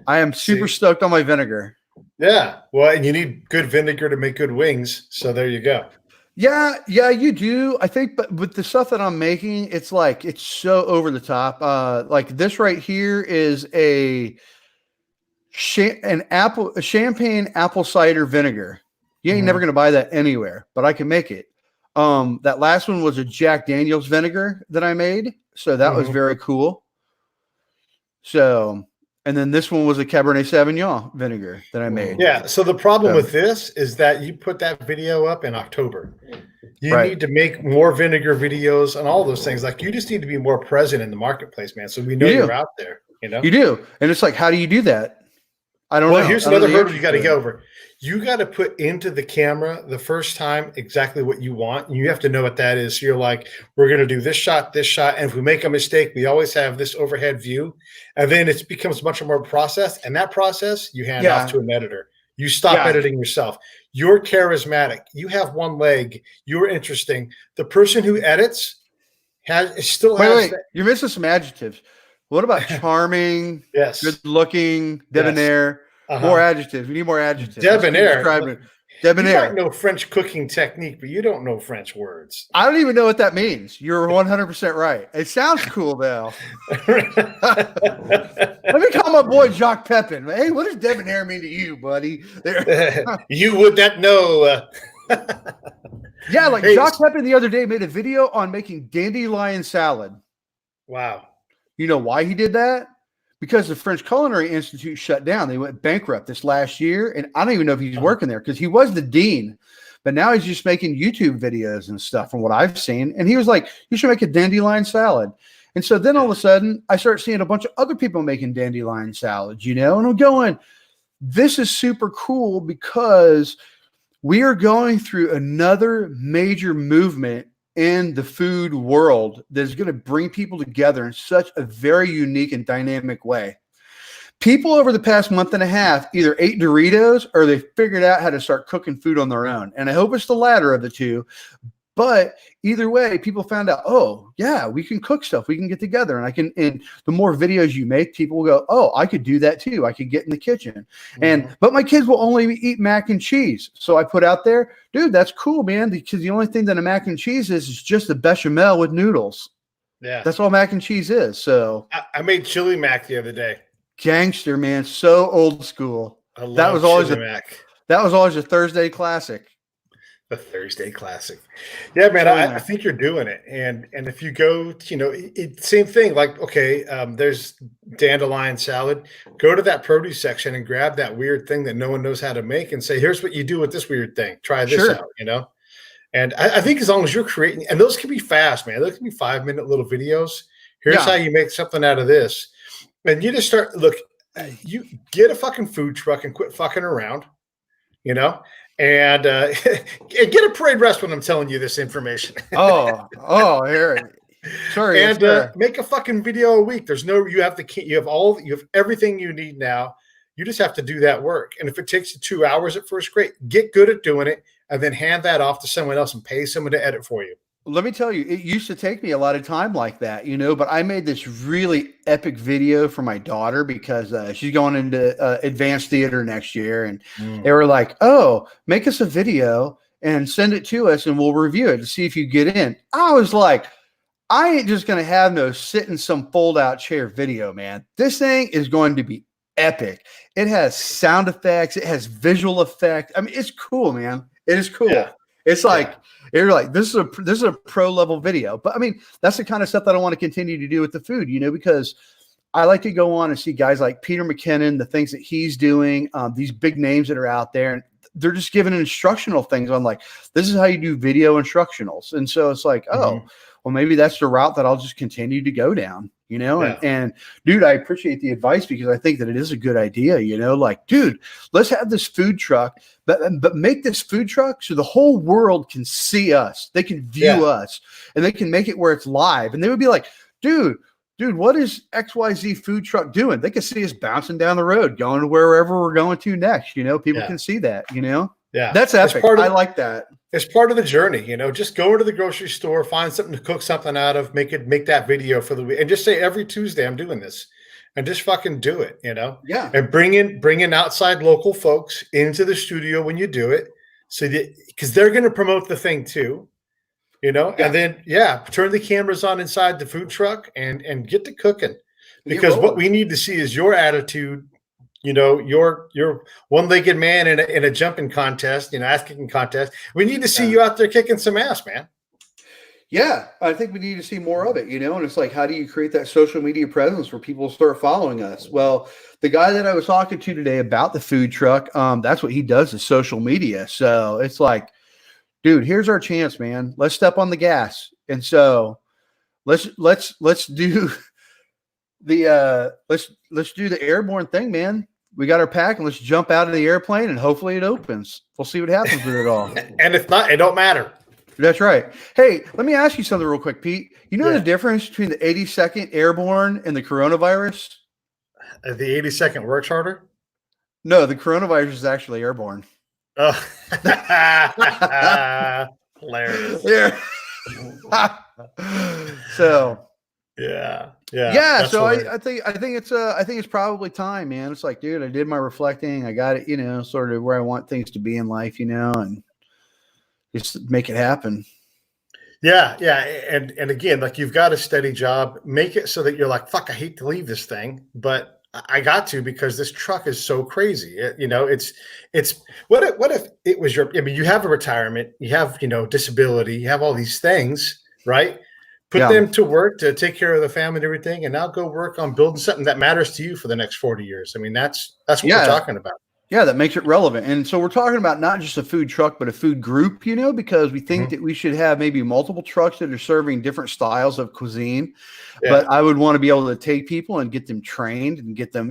I am super stoked on my vinegar. Yeah. Well, and you need good vinegar to make good wings. So there you go. Yeah, you do. I think, but with the stuff that I'm making, it's like, it's so over the top. Like this right here is a champagne apple cider vinegar. You ain't never going to buy that anywhere, but I can make it. That last one was a Jack Daniel's vinegar that I made. So that was very cool. So, and then this one was a Cabernet Sauvignon vinegar that I made. Yeah. So the problem with this is that you put that video up in October. You need to make more vinegar videos and all those things. Like, you just need to be more present in the marketplace, man. So we know you're out there, You do. And it's like, how do you do that? I don't know. Well, here's another hurdle you got to get over. You got to put into the camera the first time exactly what you want. And you have to know what that is. So you're like, we're going to do this shot. And if we make a mistake, we always have this overhead view. And then it becomes much more processed. And that process, you hand off to an editor. You stop editing yourself. You're charismatic. You have one leg. You're interesting. The person who edits still has. Wait. You're missing some adjectives. What about charming, good looking, debonair? More adjectives. We need more adjectives. Debonair. Debonair. You might know French cooking technique, but you don't know French words. I don't even know what that means. You're 100% right. It sounds cool, though. Let me call my boy Jacques Pepin. Hey, what does debonair mean to you, buddy? You would not know. Jacques Pepin the other day made a video on making dandelion salad. Wow. You know why he did that? Because the French Culinary Institute shut down. They went bankrupt this last year, and I don't even know if he's working there because he was the dean, but now he's just making YouTube videos and stuff from what I've seen. And he was like, you should make a dandelion salad. And so then all of a sudden I start seeing a bunch of other people making dandelion salads, and I'm going, this is super cool because we are going through another major movement in the food world that is going to bring people together in such a very unique and dynamic way. People over the past month and a half either ate Doritos or they figured out how to start cooking food on their own. And I hope it's the latter of the two. But either way, people found out, oh, yeah, we can cook stuff. We can get together. And the more videos you make, people will go, oh, I could do that too. I could get in the kitchen. But my kids will only eat mac and cheese. So I put out there, dude, that's cool, man. Because the only thing that a mac and cheese is just a bechamel with noodles. Yeah. That's all mac and cheese is. So I made chili mac the other day. Gangster, man. So old school. That was always a Thursday classic. The Thursday classic. Yeah, man, I think you're doing it. And if you go, same thing, like, okay, there's dandelion salad. Go to that produce section and grab that weird thing that no one knows how to make and say, here's what you do with this weird thing. Try this out, And I think as long as you're creating, and those can be fast, man. Those can be 5-minute little videos. Here's how you make something out of this. And you just start, look, you get a fucking food truck and quit fucking around, and get a parade rest when I'm telling you this information. Here. Sorry. And make a fucking video a week. You have everything you need now. You just have to do that work. And if it takes you 2 hours at first, great. Get good at doing it and then hand that off to someone else and pay someone to edit for you. Let me tell you, it used to take me a lot of time like that, but I made this really epic video for my daughter because she's going into advanced theater next year. And they were like, oh, make us a video and send it to us and we'll review it to see if you get in. I was like, I ain't just going to have no sit in some fold out chair video, man. This thing is going to be epic. It has sound effects. It has visual effects. I mean, it's cool, man. It is cool. Yeah. It's like, you're like, this is a pro level video. But I mean, that's the kind of stuff that I want to continue to do with the food, because I like to go on and see guys like Peter McKinnon, the things that he's doing, these big names that are out there, and they're just giving instructional things on like, this is how you do video instructionals. And so it's like, oh, well, maybe that's the route that I'll just continue to go down, and dude, I appreciate the advice because I think that it is a good idea, like, dude, let's have this food truck, but make this food truck so the whole world can see us. They can view us and they can make it where it's live. And they would be like, dude, what is XYZ food truck doing? They can see us bouncing down the road, going to wherever we're going to next. People can see that, Yeah. That's epic. I like that. It's part of the journey, just go into the grocery store, find something to cook something out of, make that video for the week, and just say every Tuesday I'm doing this, and just fucking do it, Yeah. And bring in outside local folks into the studio when you do it, so that because they're going to promote the thing too, and then turn the cameras on inside the food truck and get to cooking, because what we need to see is your attitude. You're one-legged man in a jumping contest, ass kicking contest. We need to see you out there kicking some ass, man. Yeah, I think we need to see more of it, and it's like, how do you create that social media presence where people start following us? Well, the guy that I was talking to today about the food truck, that's what he does is social media. So it's like, dude, here's our chance, man. Let's step on the gas. And so let's do let's do the airborne thing, man. We got our pack and let's jump out of the airplane and hopefully it opens. We'll see what happens with it all. And if not, it don't matter. That's right. Hey, let me ask you something real quick, Pete. You know the difference between the 82nd Airborne and the coronavirus? The 82nd works harder? No, the coronavirus is actually airborne. Oh. Hilarious. Yeah. So So I think it's probably time, man. It's like, dude, I did my reflecting. I got it, sort of where I want things to be in life, and just make it happen. Yeah. And again, like, you've got a steady job. Make it so that you're like, fuck, I hate to leave this thing, but I got to, because this truck is so crazy. It's what if it was you have a retirement, you have, disability, you have all these things, right? put them to work to take care of the family and everything, and now go work on building something that matters to you for the next 40 years. I mean, that's what we're talking about. Yeah, that makes it relevant. And so we're talking about not just a food truck, but a food group, because we think that we should have maybe multiple trucks that are serving different styles of cuisine. Yeah. But I would want to be able to take people and get them trained and get them,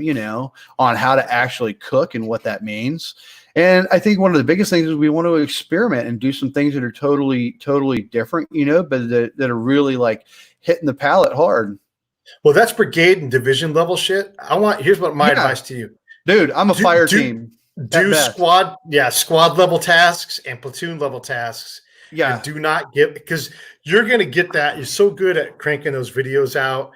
on how to actually cook and what that means. And I think one of the biggest things is we want to experiment and do some things that are totally, totally different, but that are really like hitting the palate hard. Well, that's brigade and division level shit. Here's what my advice to you. Dude, I'm a fire team. Do squad level tasks and platoon level tasks. Yeah. And do not because you're going to get that. You're so good at cranking those videos out,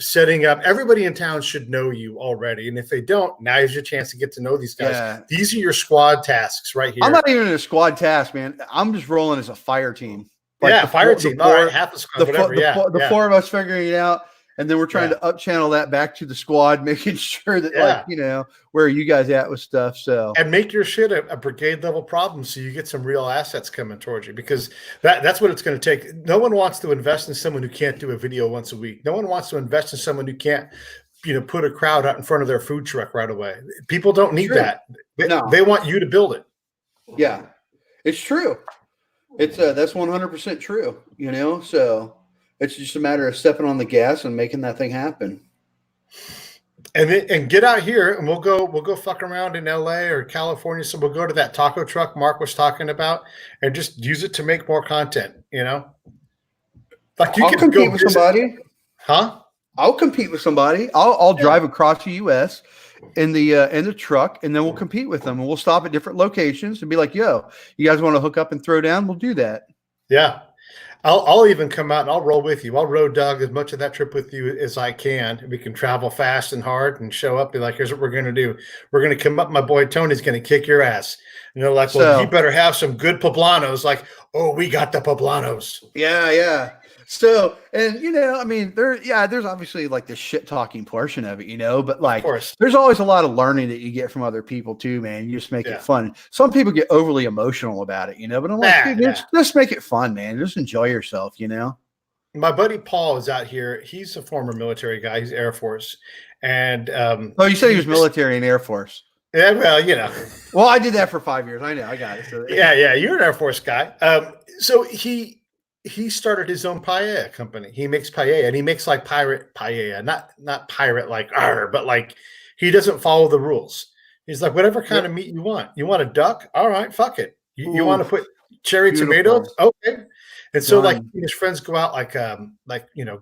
setting up. Everybody in town should know you already. And if they don't, now is your chance to get to know these guys. Yeah. These are your squad tasks right here. I'm not even in a squad task, man. I'm just rolling as a fire team. Like fire team. All right, half the squad, whatever. The four of us figuring it out. And then we're trying to up channel that back to the squad, making sure that where are you guys at with stuff? So and make your shit a brigade level problem so you get some real assets coming towards you, because that's what it's going to take. No one wants to invest in someone who can't do a video once a week. No one wants to invest in someone who can't, put a crowd out in front of their food truck right away. People don't need that. They want you to build it. Yeah, it's true. It's that's 100% true. So. It's just a matter of stepping on the gas and making that thing happen. And get out here, and we'll go fuck around in LA or California. So we'll go to that taco truck Mark was talking about and just use it to make more content. Like you can compete with somebody, huh? I'll compete with somebody. I'll drive across the U.S. in the truck, and then we'll compete with them, and we'll stop at different locations and be like, "Yo, you guys want to hook up and throw down? We'll do that." Yeah. I'll even come out and I'll roll with you. I'll road dog as much of that trip with you as I can. We can travel fast and hard and show up. Be like, here's what we're going to do. We're going to come up. My boy Tony's going to kick your ass. And they're like, well, you better have some good poblanos. Like, oh, we got the poblanos. Yeah. So, and there's obviously like the shit talking portion of it, but like, there's always a lot of learning that you get from other people too, man. You just make it fun. Some people get overly emotional about it, but I'm like, dude, just make it fun, man. Just enjoy yourself, My buddy Paul is out here. He's a former military guy. He's Air Force. And, you said he was military and Air Force. Yeah, well, Well, I did that for 5 years. I know. I got it. So, yeah. You're an Air Force guy. So he started his own paella company. He makes paella, and he makes like pirate paella, not pirate like but like he doesn't follow the rules. He's like, whatever kind of meat you want. You want a duck? All right, fuck it. You want to put cherry tomatoes? Okay. And so like his friends go out like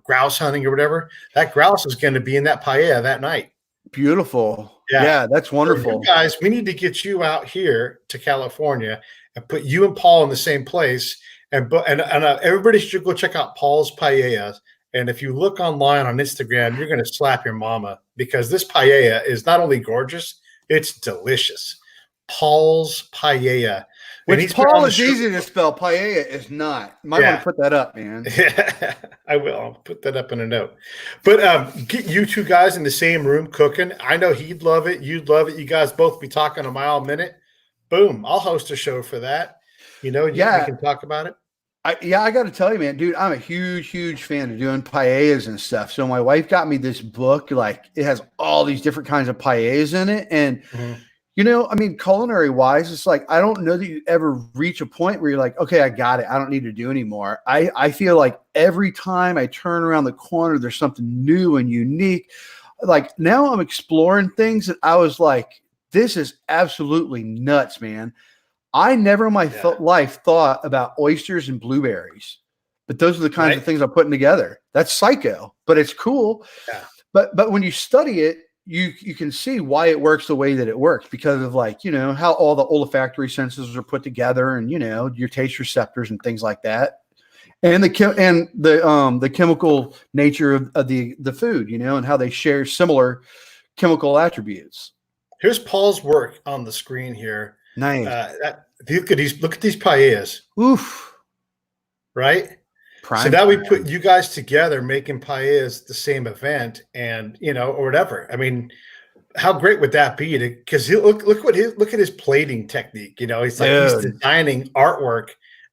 grouse hunting or whatever. That grouse is going to be in that paella that night. Beautiful. Yeah, that's wonderful. So you guys, we need to get you out here to California and put you and Paul in the same place. And everybody should go check out Paul's Paella. And if you look online on Instagram, you're going to slap your mama, because this paella is not only gorgeous, it's delicious. Paul's Paella. Which Paul is easy to spell. Paella is not. Might want to put that up, man. Yeah, I will. I'll put that up in a note. But get you two guys in the same room cooking. I know he'd love it. You'd love it. You guys both be talking a mile a minute. Boom. I'll host a show for that. You can talk about it. I got to tell you, man, dude, I'm a huge fan of doing paellas and stuff. So my wife got me this book, like it has all these different kinds of paellas in it. And, culinary wise, it's like, I don't know that you ever reach a point where you're like, okay, I got it. I don't need to do anymore. I feel like every time I turn around the corner, there's something new and unique. Like now I'm exploring things that I was like, this is absolutely nuts, man. I never in my life thought about oysters and blueberries, but those are the kinds of things I'm putting together. That's psycho, but it's cool. Yeah. But when you study it, you can see why it works the way that it works, because of how all the olfactory senses are put together, and your taste receptors and things like that, and the chemical nature of the food, and how they share similar chemical attributes. Here's Paul's work on the screen here. Nice. Look at these paellas. Oof. Right? So now we put you guys together making paellas the same event, and or whatever. I mean, how great would that be? Because look at his plating technique. He's designing artwork,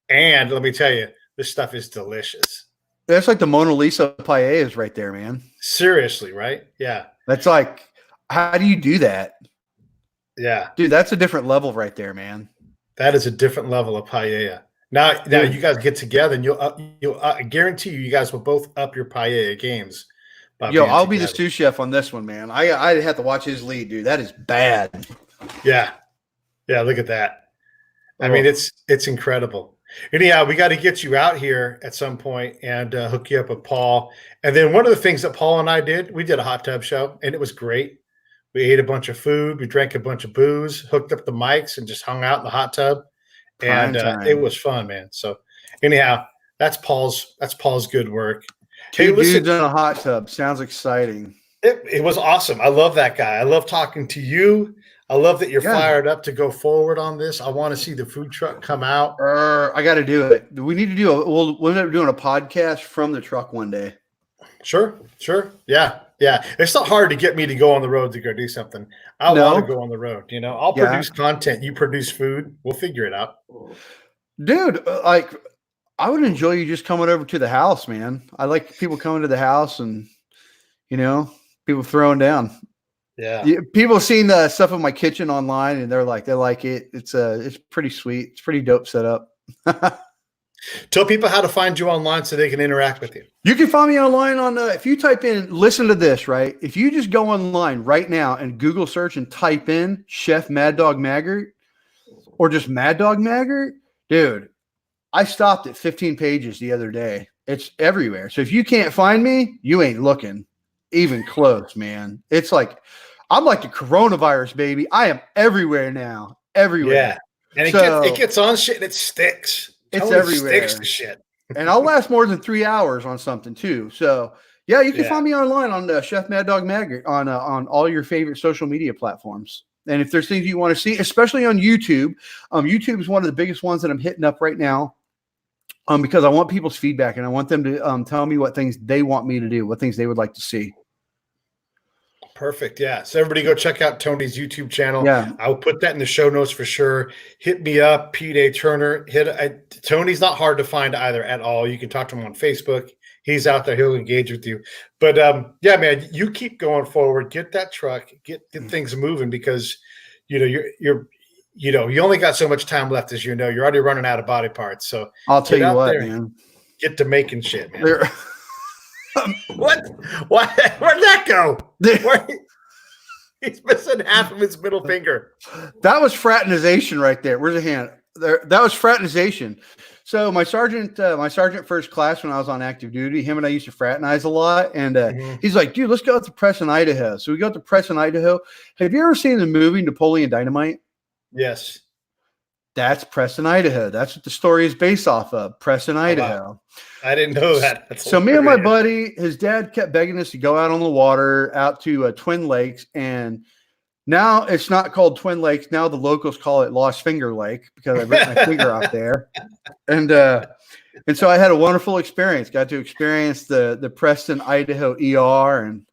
and let me tell you, this stuff is delicious. That's like the Mona Lisa paellas right there, man. Seriously, right? Yeah. That's like, how do you do that? Yeah. Dude, that's a different level right there, man. That is a different level of paella. Now Dude, you guys get together, and you'll I guarantee you guys will both up your paella games by yo, being I'll be the together. sous chef on this one, man. I have to watch his lead, dude. That is bad. Yeah, yeah. Look at that. I mean, Oh, it's incredible. Anyhow, we got to get you out here at some point and hook you up with Paul. And then one of the things that Paul and I did, we did a hot tub show, and it was great. We ate a bunch of food, we drank a bunch of booze, hooked up the mics, and just hung out in the hot tub. And prime it time. was fun, man. So anyhow, that's Paul's good work. Hey, Two listen, dudes in a hot tub. Sounds exciting. it was awesome. I love that guy. I love talking to you. I love that you're Yeah. fired up to go forward on this. I want to see the food truck come out. I got to do it. We need to do we'll end up doing a podcast from the truck one day. Sure. Yeah. It's not hard to get me to go on the road to go do something. I want to go on the road. I'll produce content. You produce food. We'll figure it out. Dude, like, I would enjoy you just coming over to the house, man. I like people coming to the house and, people throwing down. Yeah. People seen the stuff in my kitchen online and they like it. It's pretty sweet. It's pretty dope setup. Tell people how to find you online so they can interact with you. You can find me online on, if you type in, listen to this, right? If you just go online right now and Google search and type in Chef Maddog Maggert or just Maddog Maggert, dude, I stopped at 15 pages the other day. It's everywhere. So if you can't find me, you ain't looking even close, man. It's like, I'm like the coronavirus, baby. I am everywhere now. Everywhere. Yeah. And it gets on shit and it sticks. It's everywhere. Sticks to shit. And I'll last more than 3 hours on something too. So yeah, you can find me online on Chef Maddog Maggert on all your favorite social media platforms. And if there's things you want to see, especially on YouTube, YouTube is one of the biggest ones that I'm hitting up right now. Because I want people's feedback and I want them to tell me what things they want me to do, what things they would like to see. Perfect. Yeah. So everybody go check out Tony's YouTube channel. Yeah. I'll put that in the show notes for sure. Hit me up, Pete A. Turner. Tony's not hard to find either at all. You can talk to him on Facebook. He's out there. He'll engage with you. But yeah, man, you keep going forward. Get that truck. Get things moving because you only got so much time left, as you know. You're already running out of body parts. So I'll tell you what, man. Get to making shit, man. What? Where'd that go? He's missing half of his middle finger. That was fraternization right there. Where's the hand? There. That was fraternization. So my sergeant first class when I was on active duty, him and I used to fraternize a lot. And he's like, dude, let's go out to Preston, Idaho. So we go to Preston, Idaho. Have you ever seen the movie Napoleon Dynamite? Yes. That's Preston, Idaho. That's what the story is based off of. Preston, Idaho. Wow. I didn't know that. That's so hilarious. Me and my buddy, his dad kept begging us to go out on the water out to Twin Lakes. And now it's not called Twin Lakes. Now the locals call it Lost Finger Lake because I ripped my finger off there. And so I had a wonderful experience. Got to experience the Preston, Idaho ER and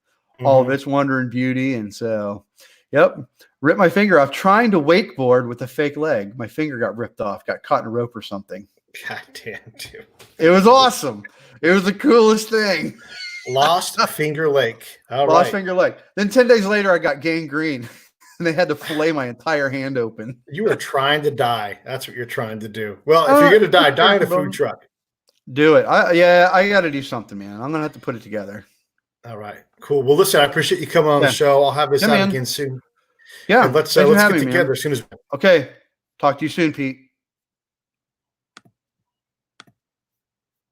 all of its wonder and beauty. And so, yep. Ripped my finger off trying to wakeboard with a fake leg. My finger got ripped off, got caught in a rope or something. God damn, dude. It was awesome. It was the coolest thing. Lost Finger Lake. Lost Finger Lake. Then 10 days later, I got gangrene, and they had to fillet my entire hand open. You are trying to die. That's what you're trying to do. Well, if you're going to die in a food truck. Do it. I got to do something, man. I'm going to have to put it together. All right. Cool. Well, listen, I appreciate you coming on the show. I'll have this out again soon. Yeah. And let's get together as soon as. Okay. Talk to you soon, Pete.